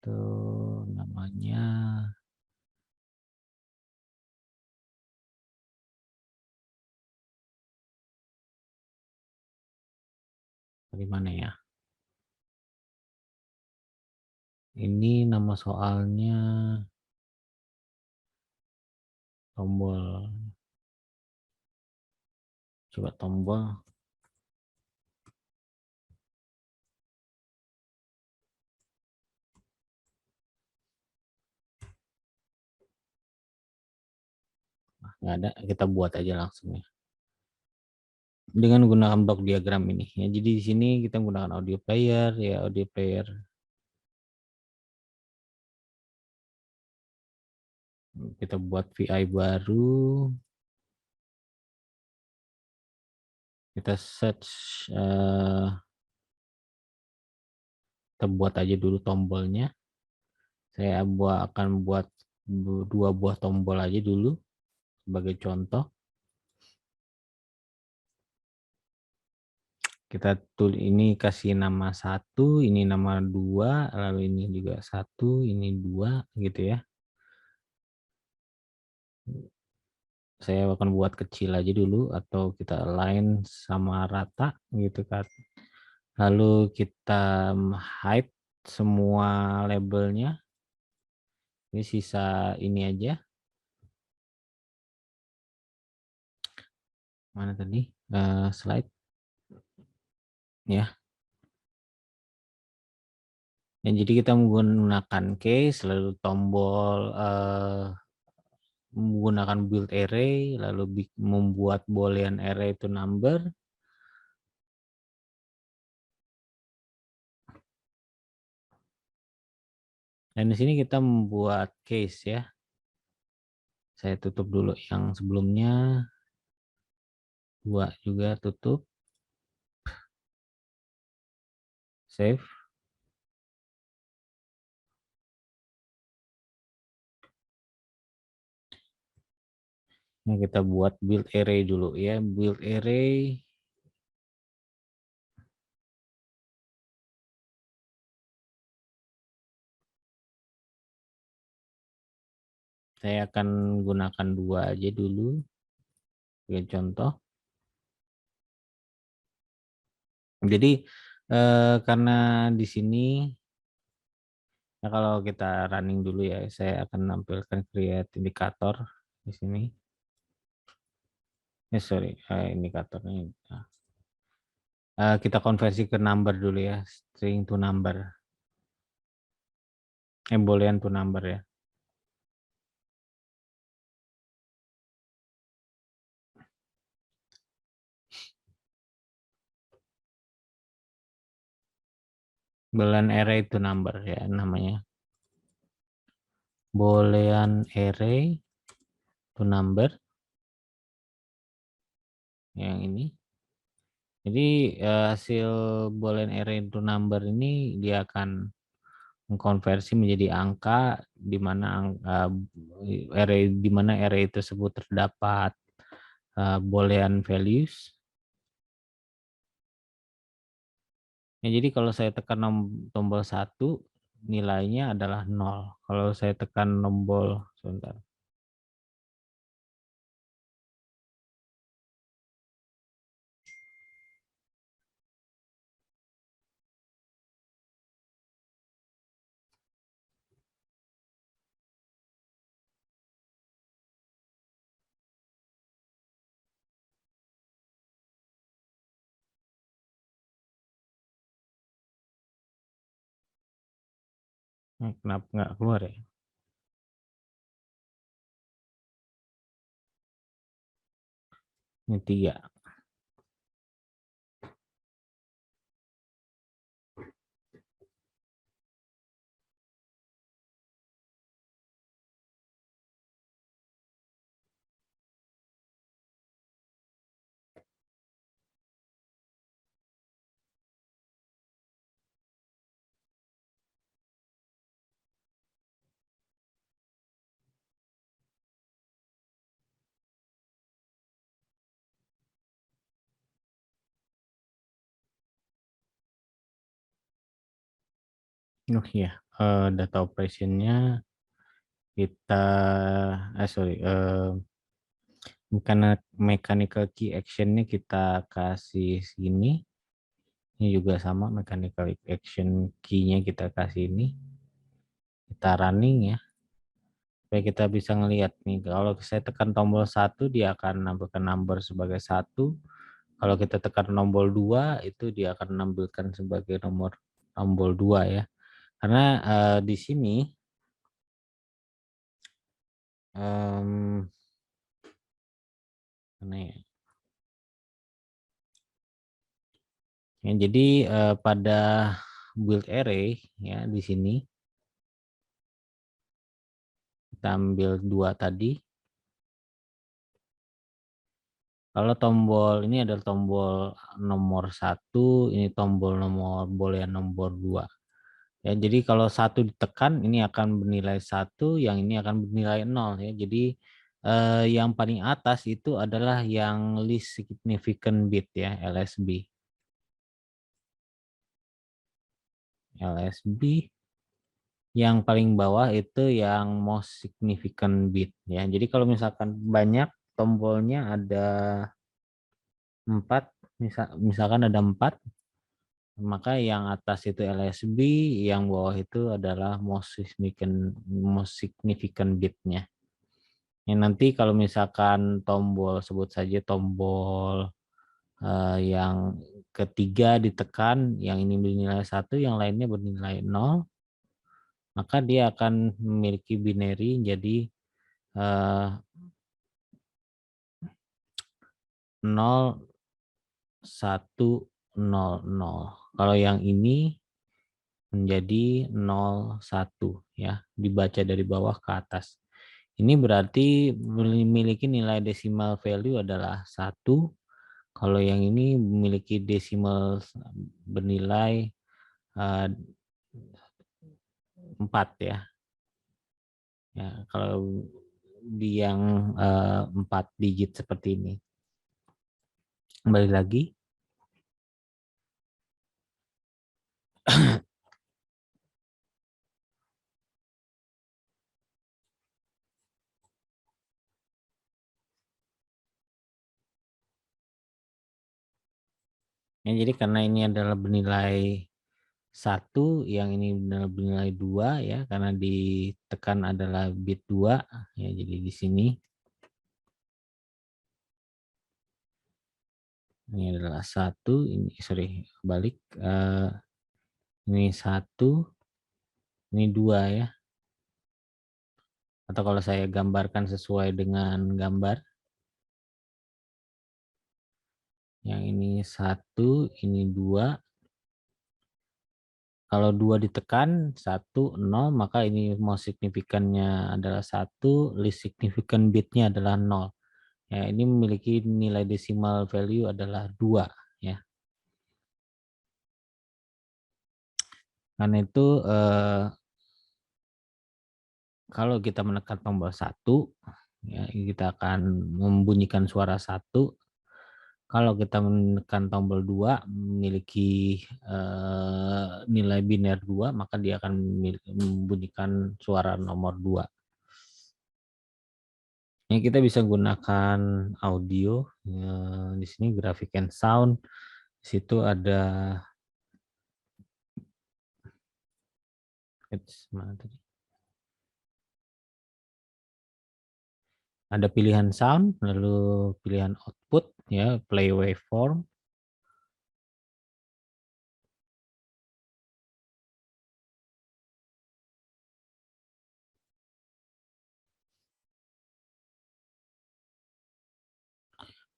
Tuh namanya dari mana ya? Ini nama soalnya tombol. Coba tombol. Nggak ada, kita buat aja langsung ya. Dengan menggunakan blok diagram ini ya. Jadi di sini kita menggunakan audio player ya, audio player. Kita buat VI baru. Kita search kita buat aja dulu tombolnya. Saya akan buat 2 buah tombol aja dulu sebagai contoh. Kita tulis ini kasih nama 1, ini nama 2, lalu ini juga 1, ini 2 gitu ya. Saya akan buat kecil aja dulu atau kita align sama rata gitu kan. Lalu kita hide semua labelnya. Ini sisa ini aja. Mana tadi? Slide ya. Ya, jadi kita menggunakan case lalu tombol menggunakan build array lalu membuat boolean array itu number. Dan di sini kita membuat case ya. Saya tutup dulu yang sebelumnya. 2 juga tutup. Save. Nah, kita buat build array dulu ya. Build array. Saya akan gunakan 2 aja dulu sebagai contoh. Jadi karena di sini ya kalau kita running dulu ya, saya akan menampilkan create indikator di sini. Sorry, indikatornya. Kita konversi ke number dulu ya, string to number. Boolean to number ya. Boolean array to number ya namanya. Boolean array to number. Yang ini. Jadi hasil boolean array to number ini dia akan mengkonversi menjadi angka di mana array tersebut terdapat boolean values. Ya, jadi kalau saya tekan tombol 1 nilainya adalah 0. Kalau saya tekan tombol sebentar. Kenapa nggak keluar ya? Ini 3. Oh iya, data operationnya kita, mechanical key actionnya kita kasih sini. Ini juga sama, mechanical action key-nya kita kasih ini. Kita running ya. Supaya kita bisa ngelihat nih, kalau saya tekan tombol 1 dia akan nampilkan number sebagai 1. Kalau kita tekan tombol 2 itu dia akan menampilkan sebagai tombol 2 ya. Karena di sini mana ya? Ya, jadi pada build array ya di sini kita ambil 2 tadi. Kalau tombol ini adalah tombol nomor 1, ini tombol boolean nomor 2. Ya, jadi kalau 1 ditekan ini akan bernilai 1, yang ini akan bernilai 0 ya. Jadi yang paling atas itu adalah yang least significant bit ya, LSB. LSB. Yang paling bawah itu yang most significant bit ya. Jadi kalau misalkan banyak tombolnya ada 4, misalkan ada 4, maka yang atas itu LSB, yang bawah itu adalah most significant bitnya. Ya, nanti kalau misalkan tombol, sebut saja tombol yang ketiga ditekan, yang ini bernilai 1, yang lainnya bernilai 0, maka dia akan memiliki binary jadi 0, 1, 0, 0. Kalau yang ini menjadi 0, 1 ya, dibaca dari bawah ke atas. Ini berarti memiliki nilai decimal value adalah 1. Kalau yang ini memiliki decimal bernilai eh, 4 ya. Ya, kalau di yang 4 digit seperti ini. Kembali lagi. Ya, jadi karena ini adalah bernilai 1, yang ini bernilai 2 ya, karena ditekan adalah bit 2 ya, jadi di sini ini adalah 1, ini sorry balik, ini 1, ini 2 ya. Atau kalau saya gambarkan sesuai dengan gambar, yang ini 1, ini 2. Kalau 2 ditekan, 1, 0, maka ini most signifikannya adalah 1, least significant bitnya adalah 0. Ya, ini memiliki nilai decimal value adalah 2 ya. Karena itu kalau kita menekan tombol 1 ya, kita akan membunyikan suara 1. Kalau kita menekan tombol 2 memiliki nilai biner 2, maka dia akan membunyikan suara nomor 2. Ya, kita bisa gunakan audio. Ya, di sini graphic and sound. Di situ ada mana tadi? Ada pilihan sound, lalu pilihan output ya, play waveform.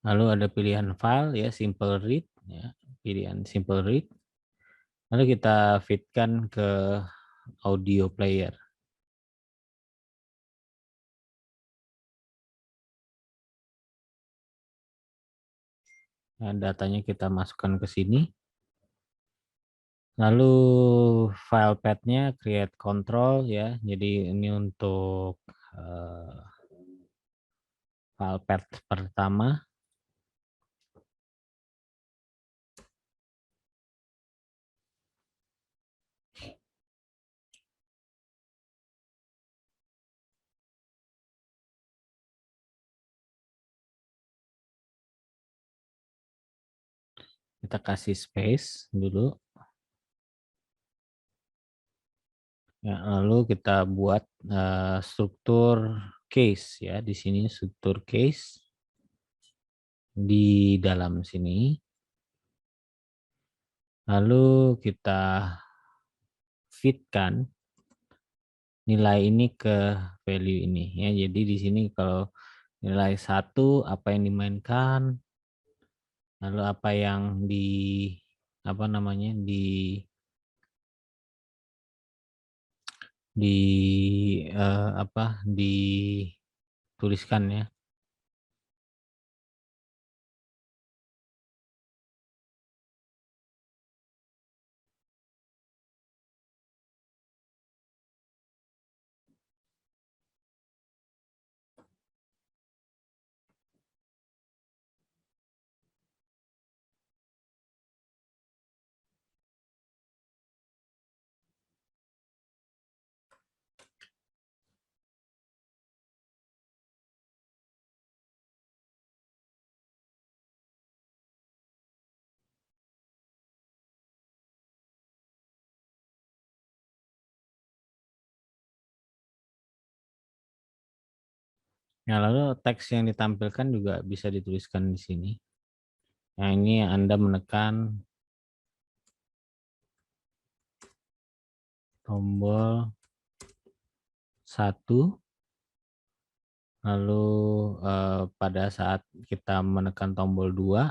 Lalu ada pilihan file ya, simple read ya, pilihan simple read. Lalu kita fitkan ke audio player. Nah, datanya kita masukkan ke sini. Lalu file path-nya create control ya. Jadi ini untuk file path pertama. Kita kasih space dulu. Ya, lalu kita buat struktur case ya, di sini struktur case di dalam sini. Lalu kita fitkan nilai ini ke value ini ya. Jadi di sini kalau nilai 1 apa yang dimainkan, lalu apa yang apa namanya dituliskan ya. Ya, lalu teks yang ditampilkan juga bisa dituliskan di sini. Nah, ini Anda menekan tombol 1, lalu pada saat kita menekan tombol 2,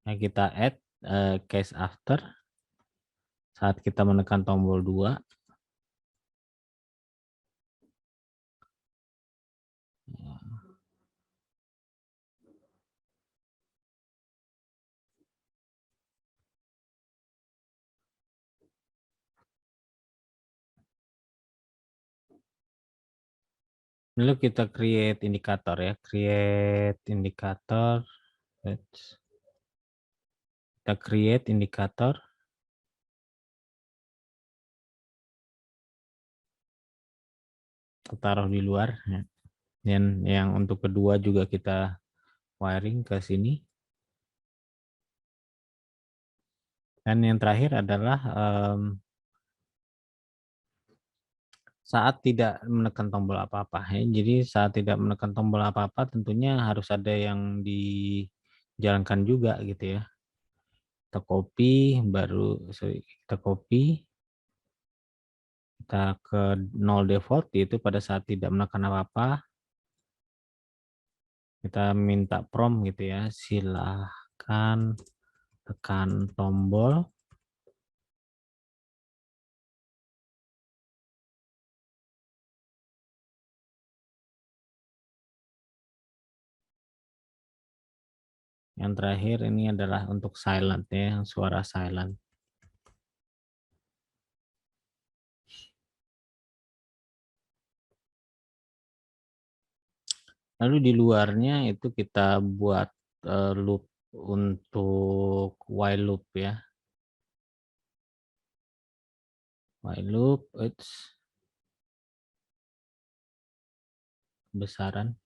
nah kita add case after saat kita menekan tombol 2. Lalu kita create indikator ya, create indikator. Kita create indikator. Kita taruh di luar ya. Dan yang untuk kedua juga kita wiring ke sini. Dan yang terakhir adalah saat tidak menekan tombol apa-apa ya. Jadi saat tidak menekan tombol apa-apa tentunya harus ada yang dijalankan juga gitu ya. Kita copy, kita copy, kita ke 0 default, yaitu pada saat tidak menekan apa-apa. Kita minta prompt gitu ya, silahkan tekan tombol. Yang terakhir ini adalah untuk silent ya, suara silent. Lalu di luarnya itu kita buat loop untuk while loop ya. While loop, besaran.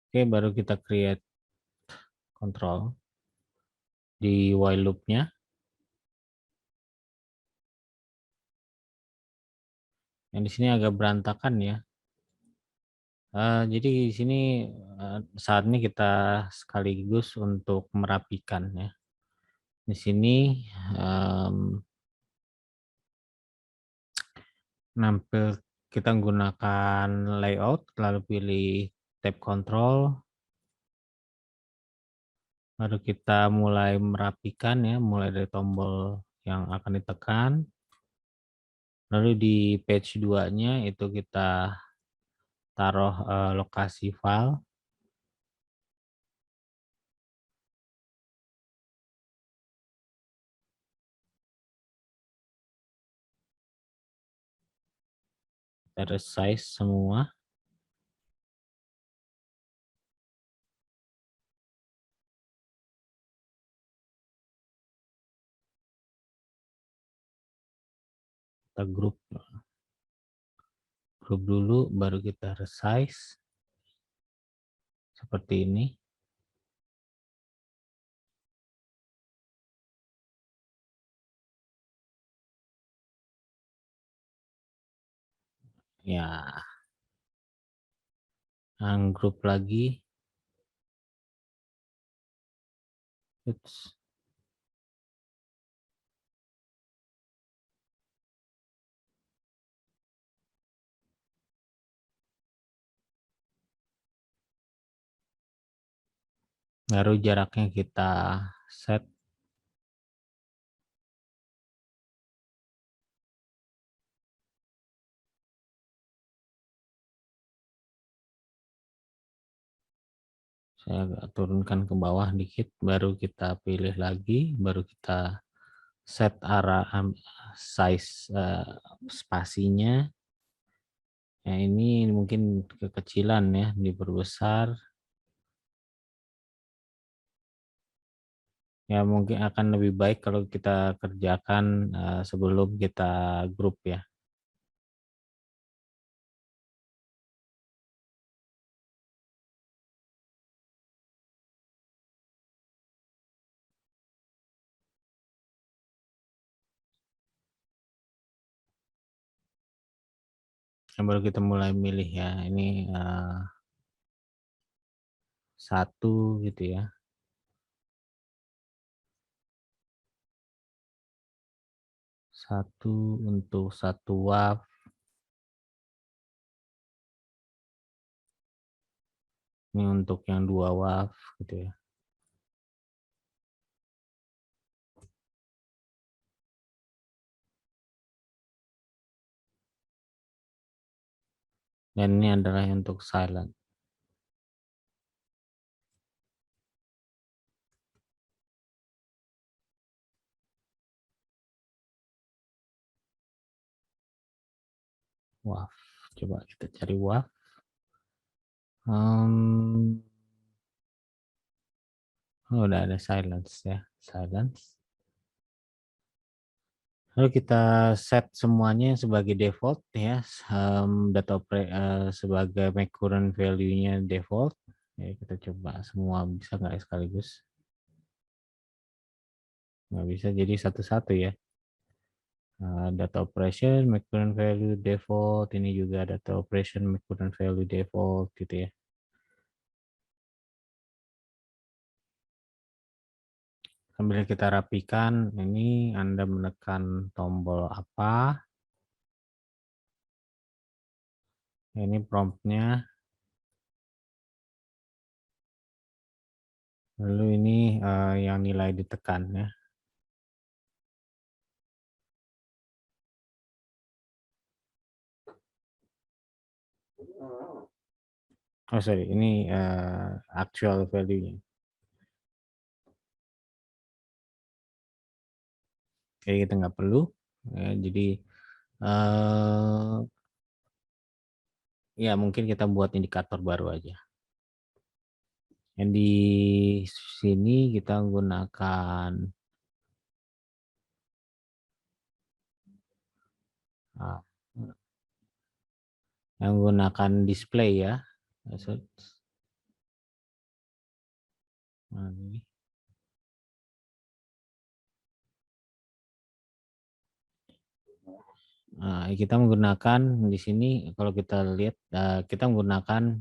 Oke, baru kita create control di while loop-nya. Yang di sini agak berantakan ya. Jadi di sini saat ini kita sekaligus untuk merapikan ya. Di sini kita menggunakan layout, lalu pilih tab control, baru kita mulai merapikan ya, mulai dari tombol yang akan ditekan. Lalu di page 2-nya itu kita taruh lokasi file. Kita resize semua. Kita grup dulu, baru kita resize seperti ini. Ya, grup lagi. Baru jaraknya kita set. Saya agak turunkan ke bawah dikit, baru kita pilih lagi, baru kita set arah size spasinya. Ya, ini mungkin kekecilan ya, diperbesar. Ya, mungkin akan lebih baik kalau kita kerjakan sebelum kita grup ya. Yang baru kita mulai milih ya, ini satu gitu ya. Satu untuk satu wave. Ini untuk yang 2 wave gitu ya. Dan ini adalah untuk silent. WAF. Coba kita cari WAF. Oh, udah ada silence ya, silence. Lalu kita set semuanya sebagai default ya, sebagai make current value-nya default. Ya, kita coba semua bisa nggak sekaligus? Nggak bisa, jadi satu-satu ya. Data operation make current value default, ini juga data operation make current value default gitu ya. Sambil kita rapikan, ini Anda menekan tombol apa? Ini promptnya. Lalu ini yang nilai ditekan ya. Oh sorry, ini actual value-nya. Oke, kita nggak perlu. Ya, jadi ya mungkin kita buat indikator baru aja. Yang di sini kita menggunakan yang menggunakan display ya. Kita menggunakan di sini kalau kita lihat kita menggunakan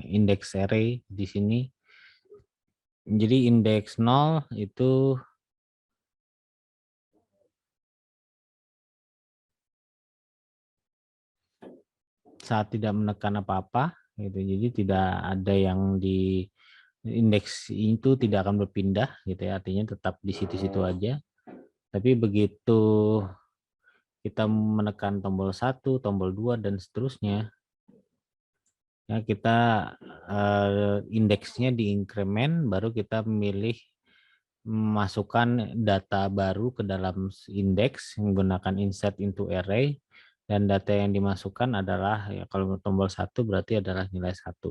index array di sini. Jadi indeks 0 itu saat tidak menekan apa-apa gitu. Jadi tidak ada yang di indeks itu tidak akan berpindah gitu ya. Artinya tetap di situ-situ aja. Tapi begitu kita menekan tombol 1, tombol 2 dan seterusnya, ya kita indeksnya diinkremen, baru kita memilih masukkan data baru ke dalam indeks menggunakan insert into array, dan data yang dimasukkan adalah ya kalau tombol 1 berarti adalah nilai 1.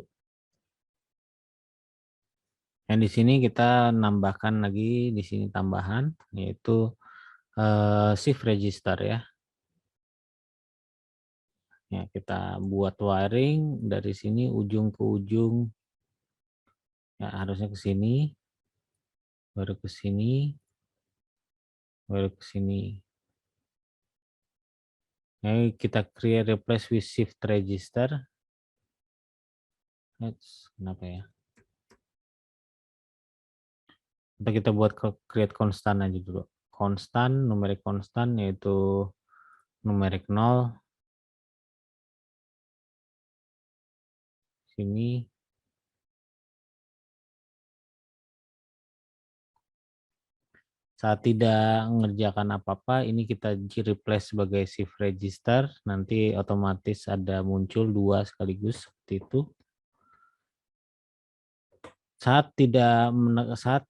Yang di sini kita nambahkan lagi di sini tambahan yaitu shift register ya. Ya, kita buat wiring dari sini ujung ke ujung. Ya, harusnya ke sini, baru ke sini, baru ke sini. Nah, kita create replace with shift register. Kenapa ya? Atau kita buat create konstan aja dulu. Konstan, numerik konstan yaitu numerik 0. Sini. Saat tidak mengerjakan apa-apa, ini kita replace sebagai shift register. Nanti otomatis ada muncul 2 sekaligus seperti itu. Saat tidak saat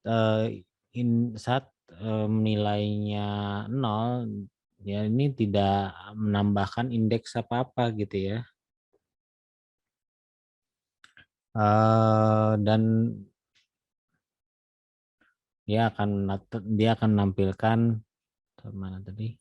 nilainya 0, ya ini tidak menambahkan indeks apa-apa gitu ya. Dan dia akan menampilkan mana tadi?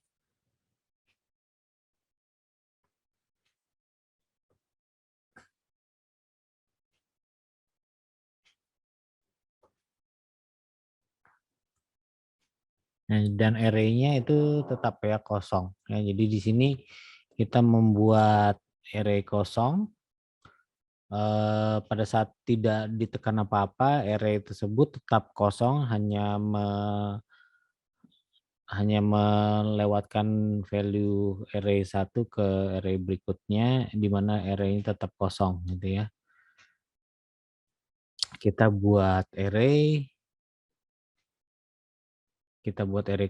Nah, dan array-nya itu tetap ya kosong. Ya, jadi di sini kita membuat array kosong. Pada saat tidak ditekan apa-apa, array tersebut tetap kosong, hanya melewatkan value array 1 ke array berikutnya, di mana array ini tetap kosong gitu ya. Kita buat array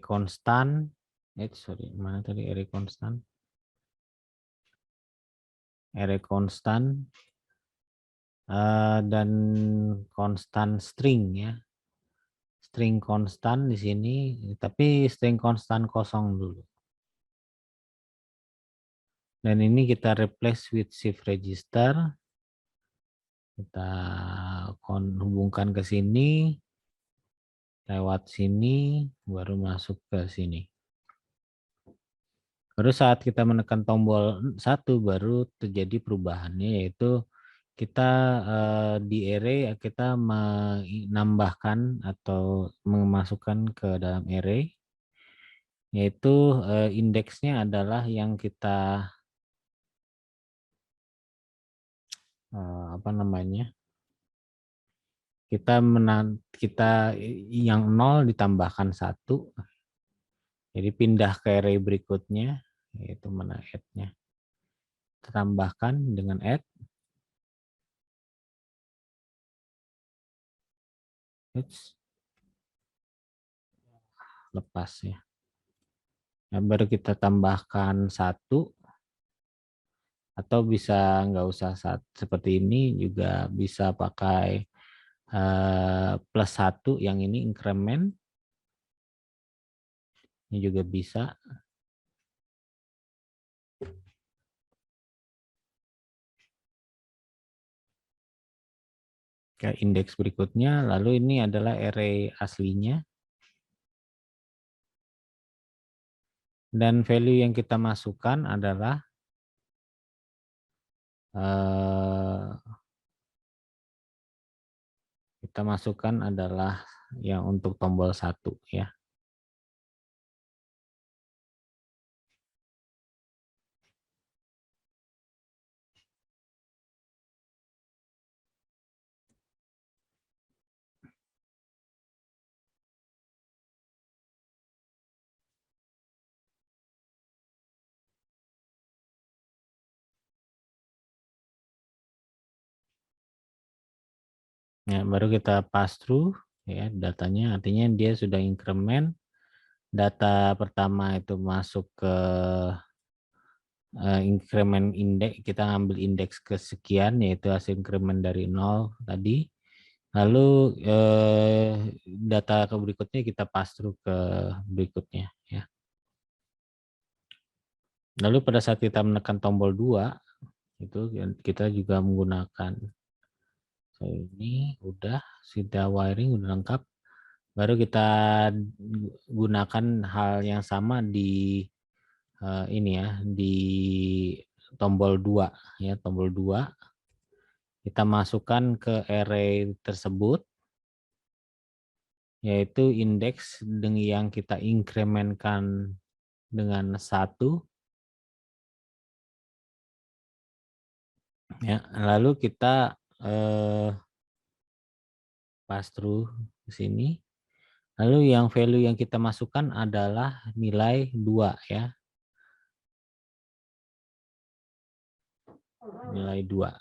konstan. Sorry, mana tadi array konstan? Array konstan dan konstan string ya. String konstan di sini, tapi string konstan kosong dulu. Dan ini kita replace with shift register. Kita hubungkan ke sini, lewat sini, baru masuk ke sini. Baru saat kita menekan tombol 1 baru terjadi perubahannya, yaitu kita di array kita menambahkan atau memasukkan ke dalam array, yaitu indeksnya adalah yang kita apa namanya, kita yang 0 ditambahkan 1, jadi pindah ke array berikutnya, yaitu mana add-nya, kita tambahkan dengan add. Lepas ya. Nah, baru kita tambahkan 1, atau bisa nggak usah seperti ini, juga bisa pakai plus 1 yang ini increment, ini juga bisa. Ke indeks berikutnya, lalu ini adalah array aslinya. Dan value yang kita masukkan adalah yang untuk tombol 1 ya. Ya, baru kita pass through ya datanya, artinya dia sudah increment. Data pertama itu masuk ke increment indeks, kita ngambil indeks kesekian, yaitu hasil increment dari 0 tadi. Lalu data ke berikutnya kita pass through ke berikutnya ya. Lalu pada saat kita menekan tombol 2 itu kita juga menggunakan ini sudah wiring udah lengkap. Baru kita gunakan hal yang sama di ini ya, di tombol 2 ya, tombol 2 kita masukkan ke array tersebut, yaitu indeks yang kita incrementkan dengan 1 ya, lalu kita pass through ke sini. Lalu yang value yang kita masukkan adalah nilai 2 ya. Nilai 2.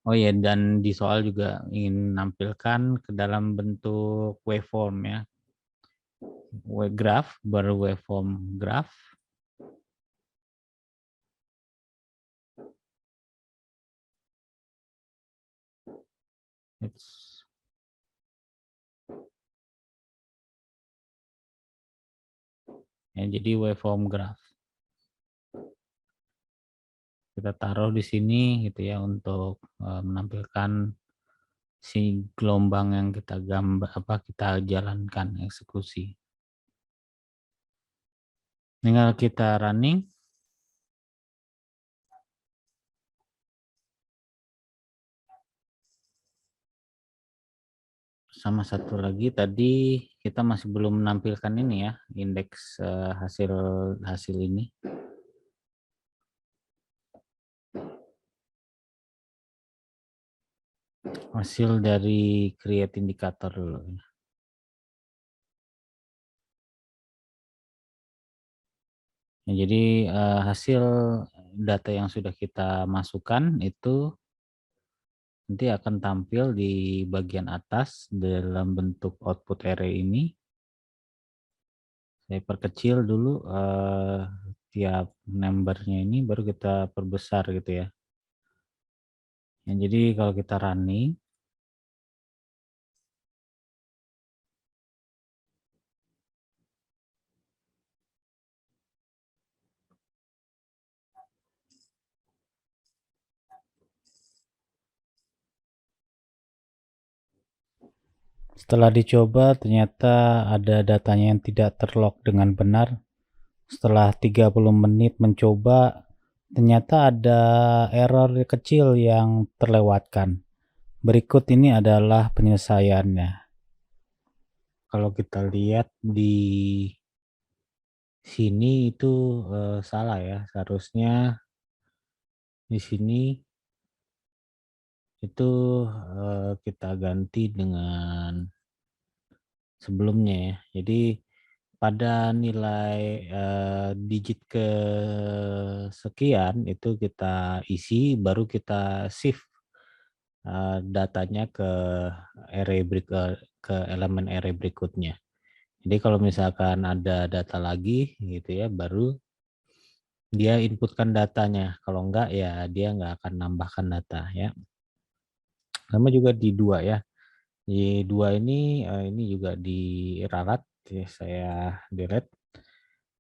Oh ya, dan di soal juga ingin menampilkan ke dalam bentuk waveform ya. Graph, baru waveform graph. Ya, jadi waveform graph. Kita taruh di sini gitu ya untuk menampilkan si gelombang yang kita kita jalankan eksekusi. Tinggal kita running. Sama satu lagi tadi kita masih belum menampilkan ini ya, indeks hasil ini. Hasil dari create indikator dulu. Ya, jadi hasil data yang sudah kita masukkan itu nanti akan tampil di bagian atas dalam bentuk output array ini. Saya perkecil dulu tiap numbernya ini, baru kita perbesar gitu ya. Ya, jadi kalau kita running, Setelah dicoba ternyata ada datanya yang tidak terlock dengan benar. Setelah 30 menit mencoba, ternyata ada error kecil yang terlewatkan. Berikut ini adalah penyelesaiannya. Kalau kita lihat di sini itu salah ya. Seharusnya di sini itu kita ganti dengan sebelumnya ya. Jadi pada nilai digit ke sekian itu kita isi, baru kita shift datanya ke ke elemen array berikutnya. Jadi kalau misalkan ada data lagi gitu ya, baru dia inputkan datanya. Kalau enggak ya dia nggak akan nambahkan data ya. Sama juga di dua ya. Di dua ini juga diralat ya, saya delete.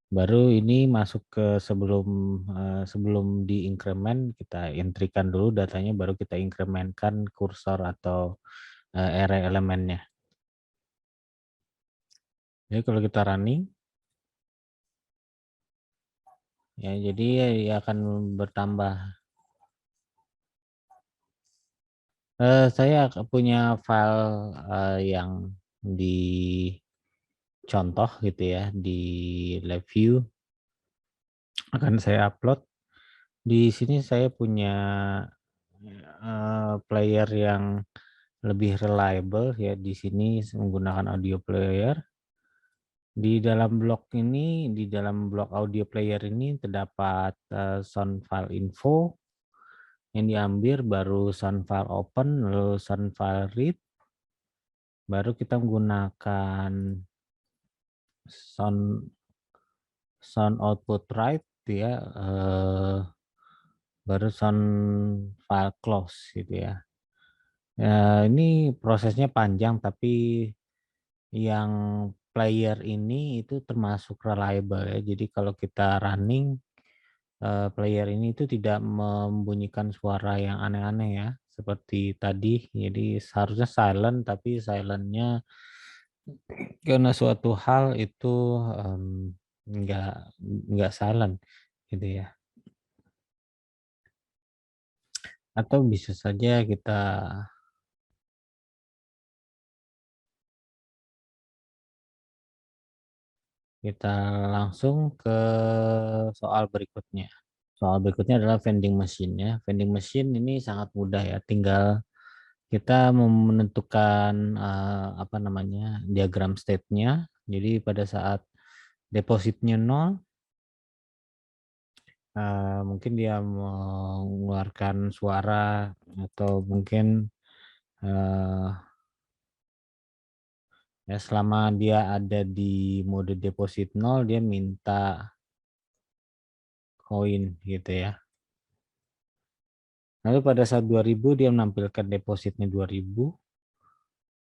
Baru ini masuk ke sebelum diinkremen kita entry-kan dulu datanya, baru kita inkremenkan kursor atau array elemennya. Jadi kalau kita running ya, jadi ya akan bertambah. Saya punya file yang dicontoh gitu ya di LabVIEW, akan saya upload. Di sini saya punya player yang lebih reliable ya, di sini menggunakan audio player. Di dalam blok ini, di dalam blok audio player ini terdapat sound file info yang diambil, baru sound file open, lalu sound file read, baru kita menggunakan sound sound output write ya, baru sound file close gitu ya. Ini prosesnya panjang, tapi yang player ini itu termasuk reliable ya. Jadi kalau kita running player ini itu tidak membunyikan suara yang aneh-aneh ya, seperti tadi. Jadi seharusnya silent, tapi silentnya karena suatu hal itu nggak nggak silent gitu ya. Atau bisa saja kita langsung ke soal berikutnya. Soal berikutnya adalah vending machine ya. Vending machine ini sangat mudah ya, tinggal kita menentukan apa namanya, diagram state-nya. Jadi pada saat depositnya 0, mungkin dia mengeluarkan suara, atau mungkin eh, ya selama dia ada di mode deposit 0 dia minta koin gitu ya. Lalu pada saat 2000 dia menampilkan depositnya 2000.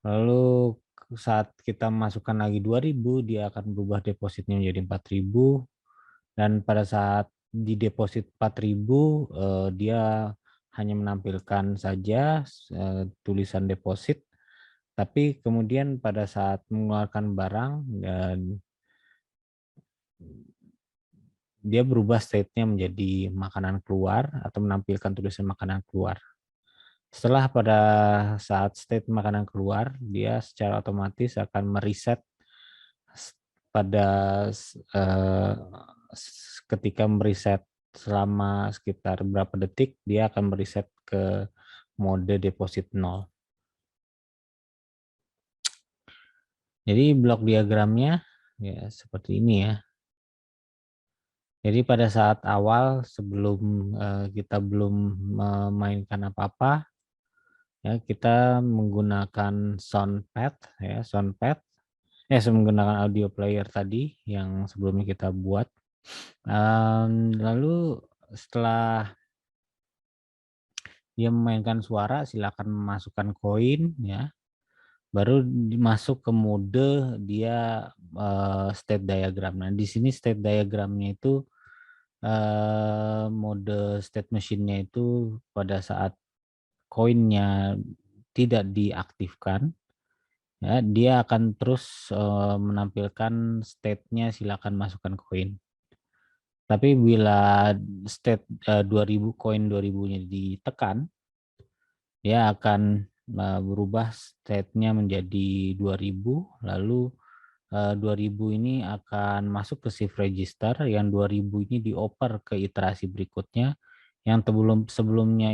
Lalu saat kita masukkan lagi 2000 dia akan berubah depositnya menjadi 4000. Dan pada saat di deposit 4000 dia hanya menampilkan saja tulisan deposit, tapi kemudian pada saat mengeluarkan barang dia berubah state-nya menjadi makanan keluar atau menampilkan tulisan makanan keluar. Setelah pada saat state makanan keluar, dia secara otomatis akan mereset pada eh, ketika mereset selama sekitar berapa detik, dia akan mereset ke mode deposit 0. Jadi blok diagramnya ya seperti ini ya. Jadi pada saat awal sebelum kita belum memainkan apa-apa ya, kita menggunakan soundpad ya, menggunakan audio player tadi yang sebelumnya kita buat. Lalu setelah dia memainkan suara, silakan memasukkan koin ya. Baru masuk ke mode dia state diagram. Nah, di sini state diagramnya itu mode state machine-nya itu pada saat koinnya tidak diaktifkan, Ya, dia akan terus menampilkan state-nya silakan masukkan koin. Tapi bila state 2000 koin 2000-nya ditekan, dia akan berubah state-nya menjadi 2000, lalu 2000 ini akan masuk ke shift register, yang 2000 ini dioper ke iterasi berikutnya, yang sebelumnya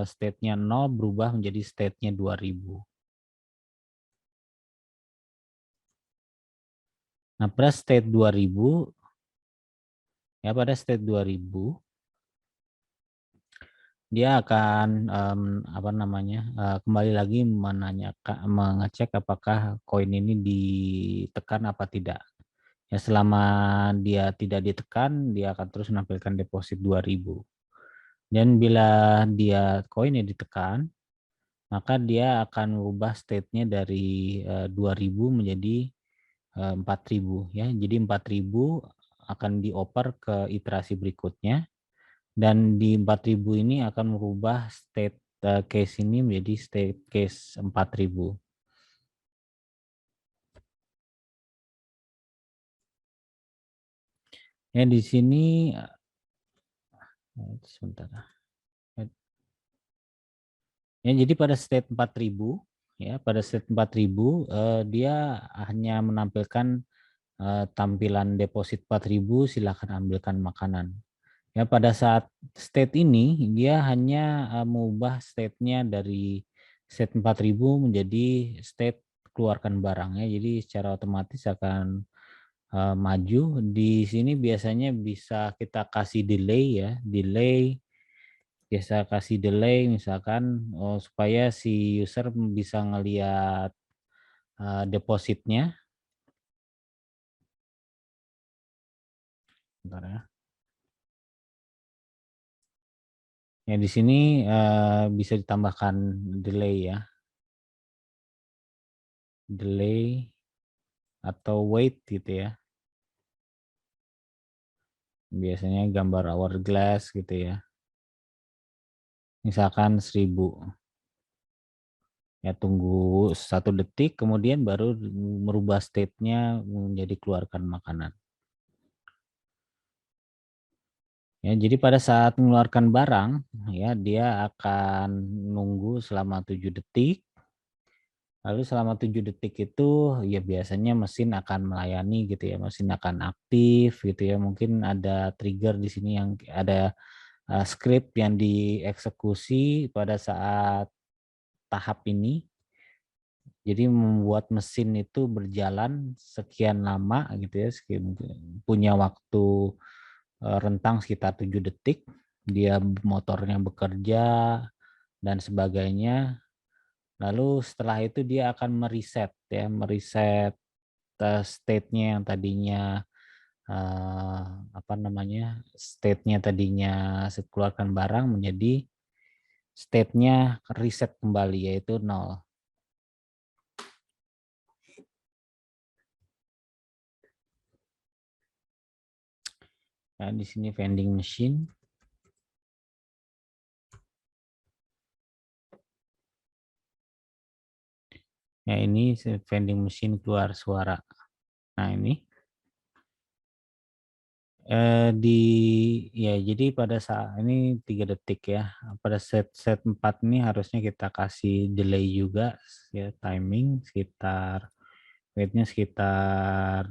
state-nya 0 berubah menjadi state-nya 2000. Nah, pada state 2000, ya pada state 2000 dia akan apa namanya kembali lagi mengecek apakah koin ini ditekan apa tidak. Ya, selama dia tidak ditekan, dia akan terus menampilkan deposit 2000. Dan bila dia koinnya ditekan, maka dia akan merubah state-nya dari 2000 menjadi 4000 ya. Jadi 4000 akan dioper ke iterasi berikutnya, dan di 4000 ini akan merubah state case ini menjadi state case 4000. Ya, di sini sebentar. Ya, jadi pada state 4000, ya, pada state 4000 dia hanya menampilkan tampilan deposit 4000, silakan ambilkan makanan. Ya, pada saat state ini dia hanya mengubah state-nya dari state 4000 menjadi state keluarkan barang ya. Jadi secara otomatis akan maju. Di sini biasanya bisa kita kasih delay ya, biasa kasih delay misalkan supaya si user bisa ngelihat depositnya. Bentar ya. Ya, di sini bisa ditambahkan delay ya. Delay atau wait gitu ya. Biasanya gambar hourglass gitu ya. Misalkan 1000. Ya, tunggu 1 detik kemudian baru merubah state-nya menjadi keluarkan makanan. Ya, jadi pada saat mengeluarkan barang, ya dia akan nunggu selama 7 detik. Lalu selama 7 detik itu ya biasanya mesin akan melayani gitu ya, mesin akan aktif gitu ya. Mungkin ada trigger di sini yang ada script yang dieksekusi pada saat tahap ini. Jadi membuat mesin itu berjalan sekian lama gitu ya, punya waktu rentang sekitar 7 detik, dia motornya bekerja dan sebagainya. Lalu setelah itu dia akan mereset ya, mereset state-nya yang tadinya apa namanya? State-nya tadinya keluarkan barang menjadi state-nya reset kembali yaitu 0. Nah, di sini vending machine. Ya, ini vending machine keluar suara. Nah, ini di ya jadi pada saat ini 3 detik ya. Pada set 4 ini harusnya kita kasih delay juga ya, timing sekitar wait-nya sekitar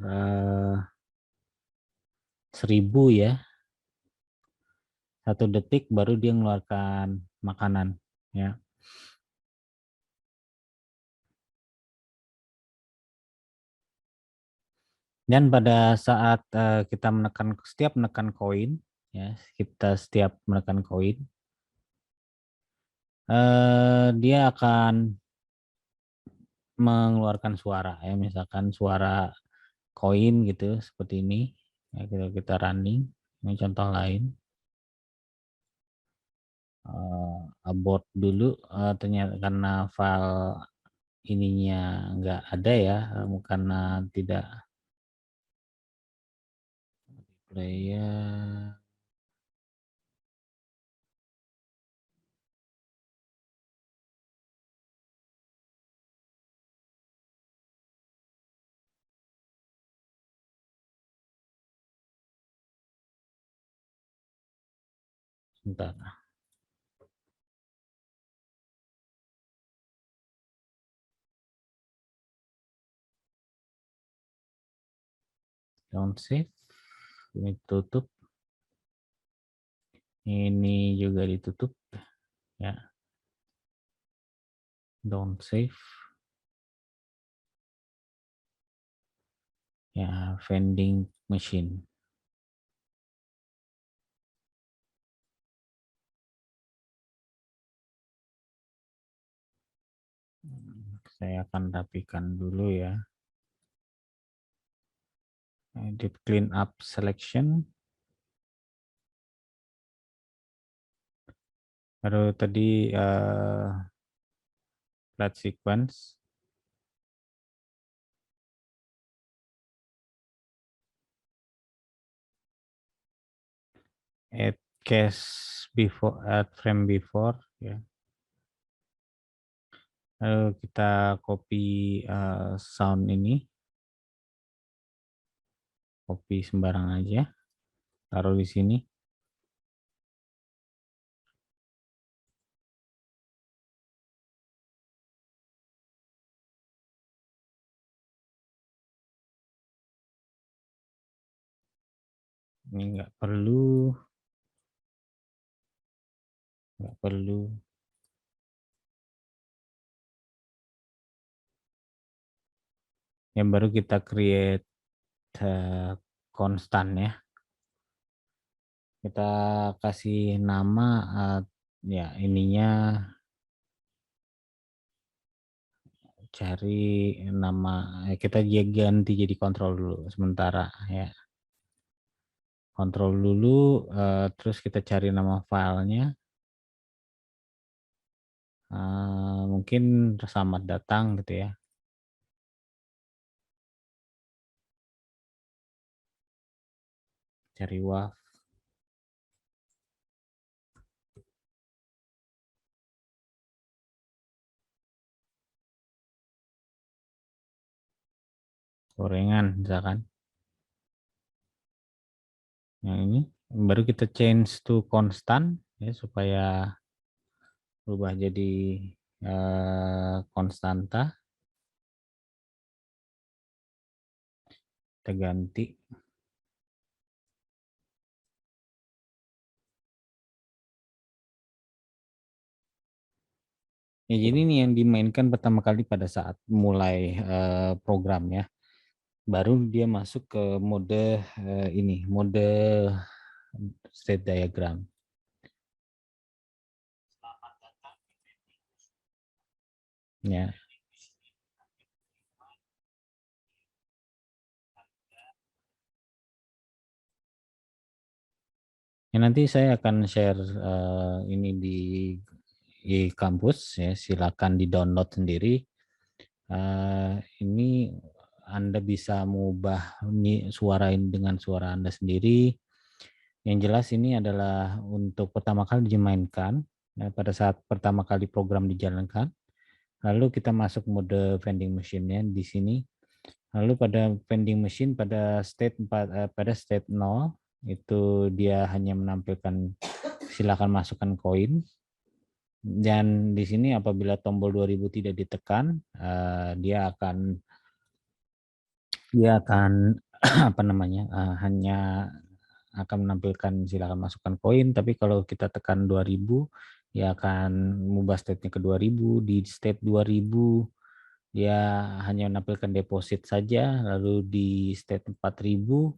1000 ya. 1 detik baru dia mengeluarkan makanan ya. Dan pada saat kita setiap menekan koin ya, kita setiap menekan koin dia akan mengeluarkan suara ya, misalkan suara koin gitu seperti ini ya, kita running. Ini contoh lain. Abort dulu, ternyata karena file ininya nggak ada ya, karena tidak player. Bentar. Don't save. Ini tutup. Ini juga ditutup. Ya. Don't save. Ya, vending machine. Saya akan rapikan dulu ya. Edit clean up selection. Baru tadi flat sequence. Add cache before, add frame before ya. Lalu kita copy sound ini. Copy sembarang aja. Taruh di sini. Ini nggak perlu. Nggak perlu. Yang baru kita create konstan ya. Kita kasih nama ya ininya, cari nama, kita ganti jadi kontrol dulu sementara ya. Kontrol dulu, terus kita cari nama filenya. Mungkin selamat datang gitu ya. Cari WAV. Gorengan misalkan. Yang ini baru kita change to constant ya supaya berubah jadi konstanta. Kita ganti. Ya, jadi ini yang dimainkan pertama kali pada saat mulai program ya. Baru dia masuk ke mode ini, mode state diagram. Ya. Ya, nanti saya akan share ini di kampus ya, silakan di-download sendiri. Ini Anda bisa mengubah suara ini dengan suara Anda sendiri. Yang jelas ini adalah untuk pertama kali dimainkan pada saat pertama kali program dijalankan. Lalu kita masuk mode vending machine-nya di sini. Lalu pada vending machine pada state 4 pada state 0 itu dia hanya menampilkan silakan masukkan koin. Dan di sini apabila tombol 2000 tidak ditekan, dia akan apa namanya? Hanya akan menampilkan silakan masukkan koin, tapi kalau kita tekan 2000 dia akan mengubah state-nya ke 2000. Di state 2000 dia hanya menampilkan deposit saja, lalu di state 4000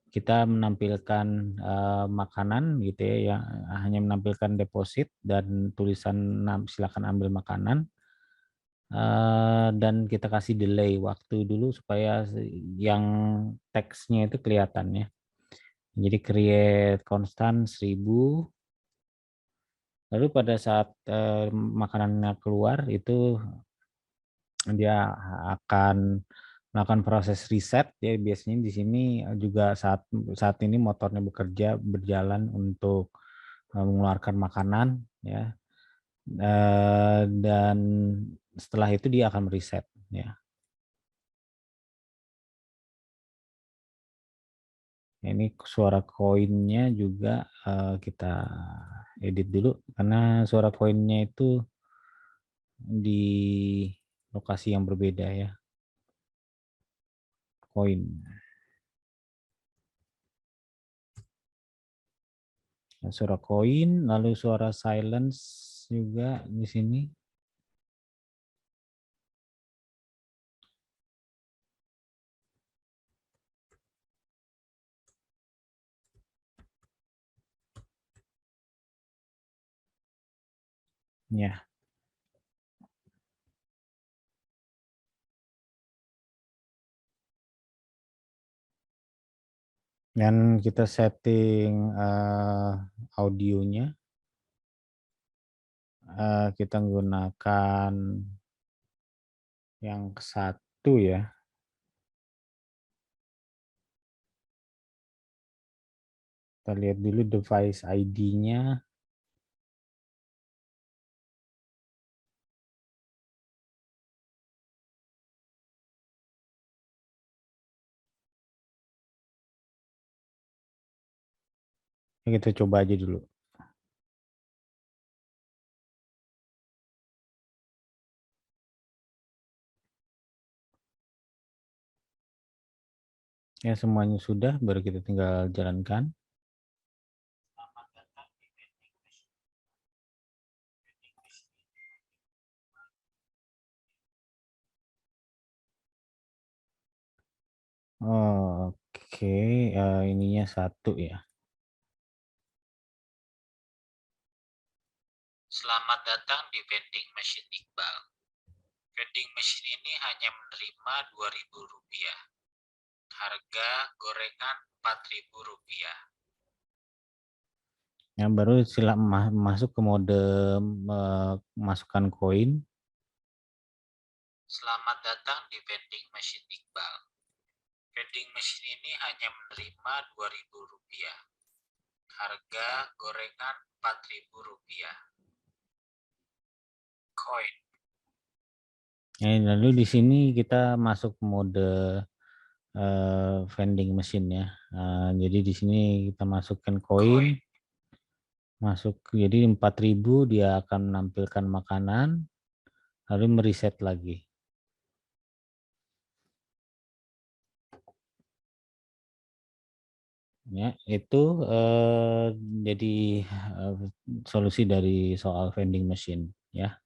kita menampilkan makanan gitu ya, yang hanya menampilkan deposit dan tulisan silakan ambil makanan, dan kita kasih delay waktu dulu supaya yang teksnya itu kelihatan ya. Jadi create constant 1000. Lalu pada saat makanannya keluar itu dia akan melakukan proses reset ya. Biasanya di sini juga saat ini motornya berjalan untuk mengeluarkan makanan ya. Dan setelah itu dia akan reset. Ya. Ini suara koinnya juga kita edit dulu karena suara koinnya itu di lokasi yang berbeda ya. Koin. Nah, suara koin, lalu suara silence juga di sini. Ya. Dan kita setting audionya. Kita menggunakan yang satu ya. Kita lihat dulu device ID-nya. Kita coba aja dulu. Ya, semuanya sudah, baru kita tinggal jalankan. Oke, ininya satu ya. Selamat datang di vending machine Iqbal. Vending machine ini hanya menerima Rp2.000. Harga gorengan Rp4.000. Ya, baru masuk ke mode masukkan koin. Selamat datang di vending machine Iqbal. Vending machine ini hanya menerima Rp2.000. Harga gorengan Rp4.000. Koin. Lalu di sini kita masuk mode vending machine ya. Jadi di sini kita masukkan koin. Masuk, jadi 4.000 dia akan menampilkan makanan, lalu mereset lagi. Ya, itu jadi solusi dari soal vending machine ya.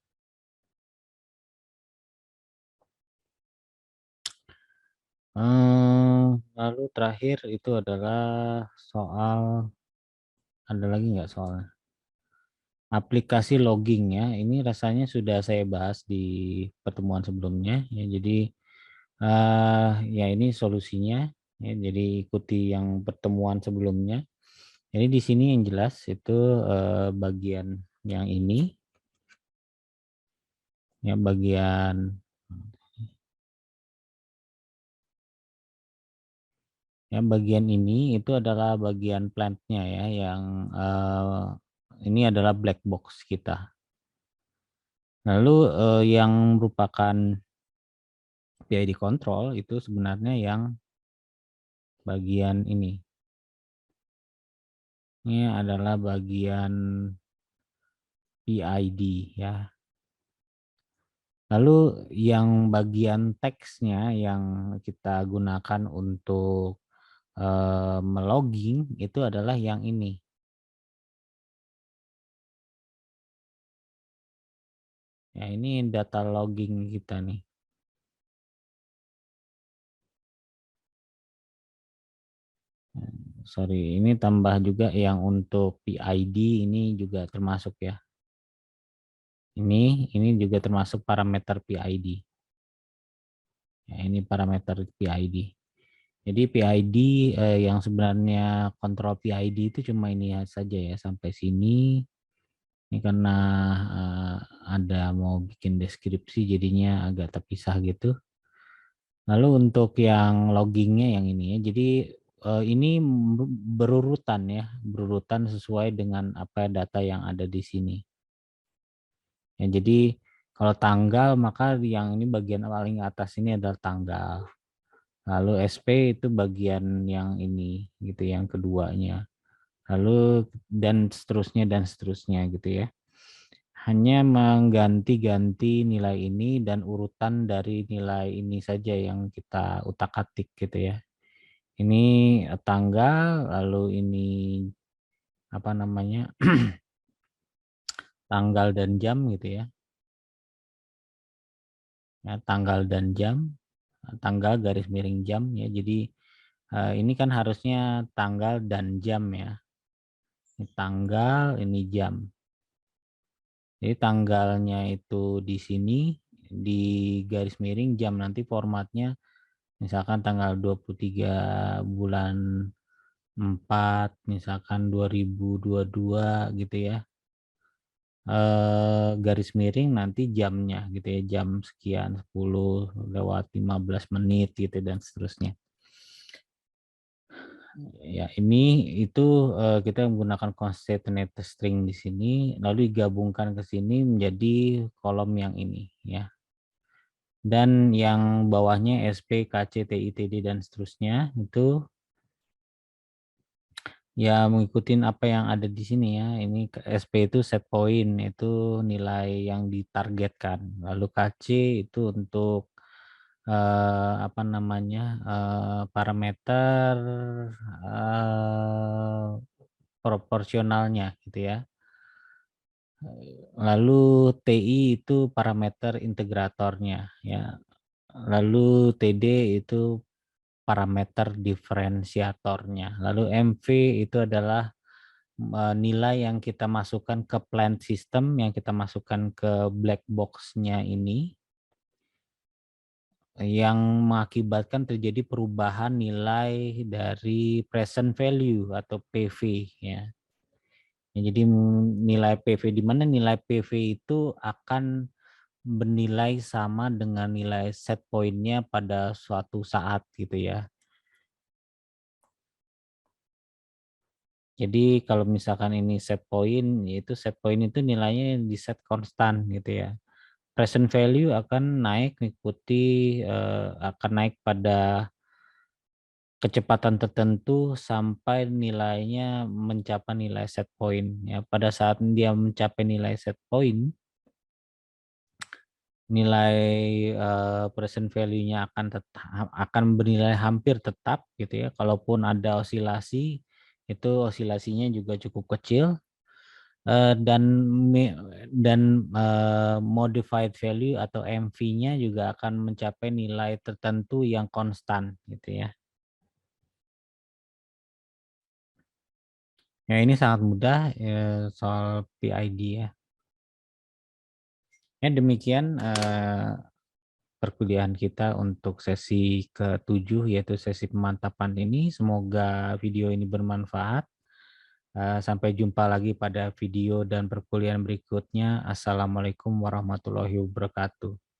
Lalu terakhir itu adalah soal, ada lagi nggak soalnya? Aplikasi logging ya. Ini rasanya sudah saya bahas di pertemuan sebelumnya ya. Jadi ya ini solusinya ya. Jadi ikuti yang pertemuan sebelumnya. Jadi di sini yang jelas itu bagian yang ini ya, bagian ini itu adalah bagian plant-nya ya, yang ini adalah black box kita. Lalu yang merupakan PID control itu sebenarnya yang bagian ini. Ini adalah bagian PID ya. Lalu yang bagian teksnya yang kita gunakan untuk melogging itu adalah yang ini. Ya, ini data logging kita nih. Sorry, ini tambah juga yang untuk PID ini juga termasuk ya. Ini juga termasuk parameter PID. Ya, ini parameter PID. Jadi PID yang sebenarnya kontrol PID itu cuma ini saja ya, sampai sini. Ini karena ada mau bikin deskripsi jadinya agak terpisah gitu. Lalu untuk yang loggingnya yang ini ya, jadi ini berurutan ya, berurutan sesuai dengan apa data yang ada di sini. Ya, jadi kalau tanggal maka yang ini bagian paling atas ini adalah tanggal. Lalu SP itu bagian yang ini gitu, yang keduanya. Lalu dan seterusnya gitu ya. Hanya mengganti-ganti nilai ini dan urutan dari nilai ini saja yang kita utak-atik gitu ya. Ini tanggal, lalu ini apa namanya? Tanggal dan jam gitu ya. Ya, tanggal dan jam, tanggal garis miring jam ya. Jadi ini kan harusnya tanggal dan jam ya. Ini tanggal, ini jam. Jadi tanggalnya itu di sini, di garis miring jam, nanti formatnya misalkan tanggal 23 bulan 4, misalkan 2022 gitu ya. Garis miring nanti jamnya gitu ya, jam sekian 10:15 gitu dan seterusnya. Ya, ini itu kita menggunakan concatenated string di sini, lalu digabungkan ke sini menjadi kolom yang ini ya. Dan yang bawahnya SP, KC, TI, TD dan seterusnya itu ya mengikuti apa yang ada di sini ya. Ini SP itu set point, itu nilai yang ditargetkan. Lalu KC itu untuk apa namanya, parameter proporsionalnya gitu ya. Lalu TI itu parameter integratornya ya. Lalu TD itu parameter diferensiatornya. Lalu MV itu adalah nilai yang kita masukkan ke plant system, yang kita masukkan ke black box-nya ini, yang mengakibatkan terjadi perubahan nilai dari present value atau PV ya. Jadi nilai PV di mana nilai PV itu akan bernilai sama dengan nilai set point-nya pada suatu saat gitu ya. Jadi kalau misalkan ini set point, yaitu set point itu nilainya di set konstan gitu ya. Present value akan naik mengikuti akan naik pada kecepatan tertentu sampai nilainya mencapai nilai set point ya. Pada saat dia mencapai nilai set point, nilai present value-nya akan bernilai hampir tetap gitu ya. Kalaupun ada osilasi, itu osilasinya juga cukup kecil. Dan modified value atau MV-nya juga akan mencapai nilai tertentu yang konstan gitu ya. Ya ini sangat mudah soal PID ya. Ya demikian perkuliahan kita untuk sesi ke-7 yaitu sesi pemantapan ini. Semoga video ini bermanfaat. Sampai jumpa lagi pada video dan perkuliahan berikutnya. Assalamualaikum warahmatullahi wabarakatuh.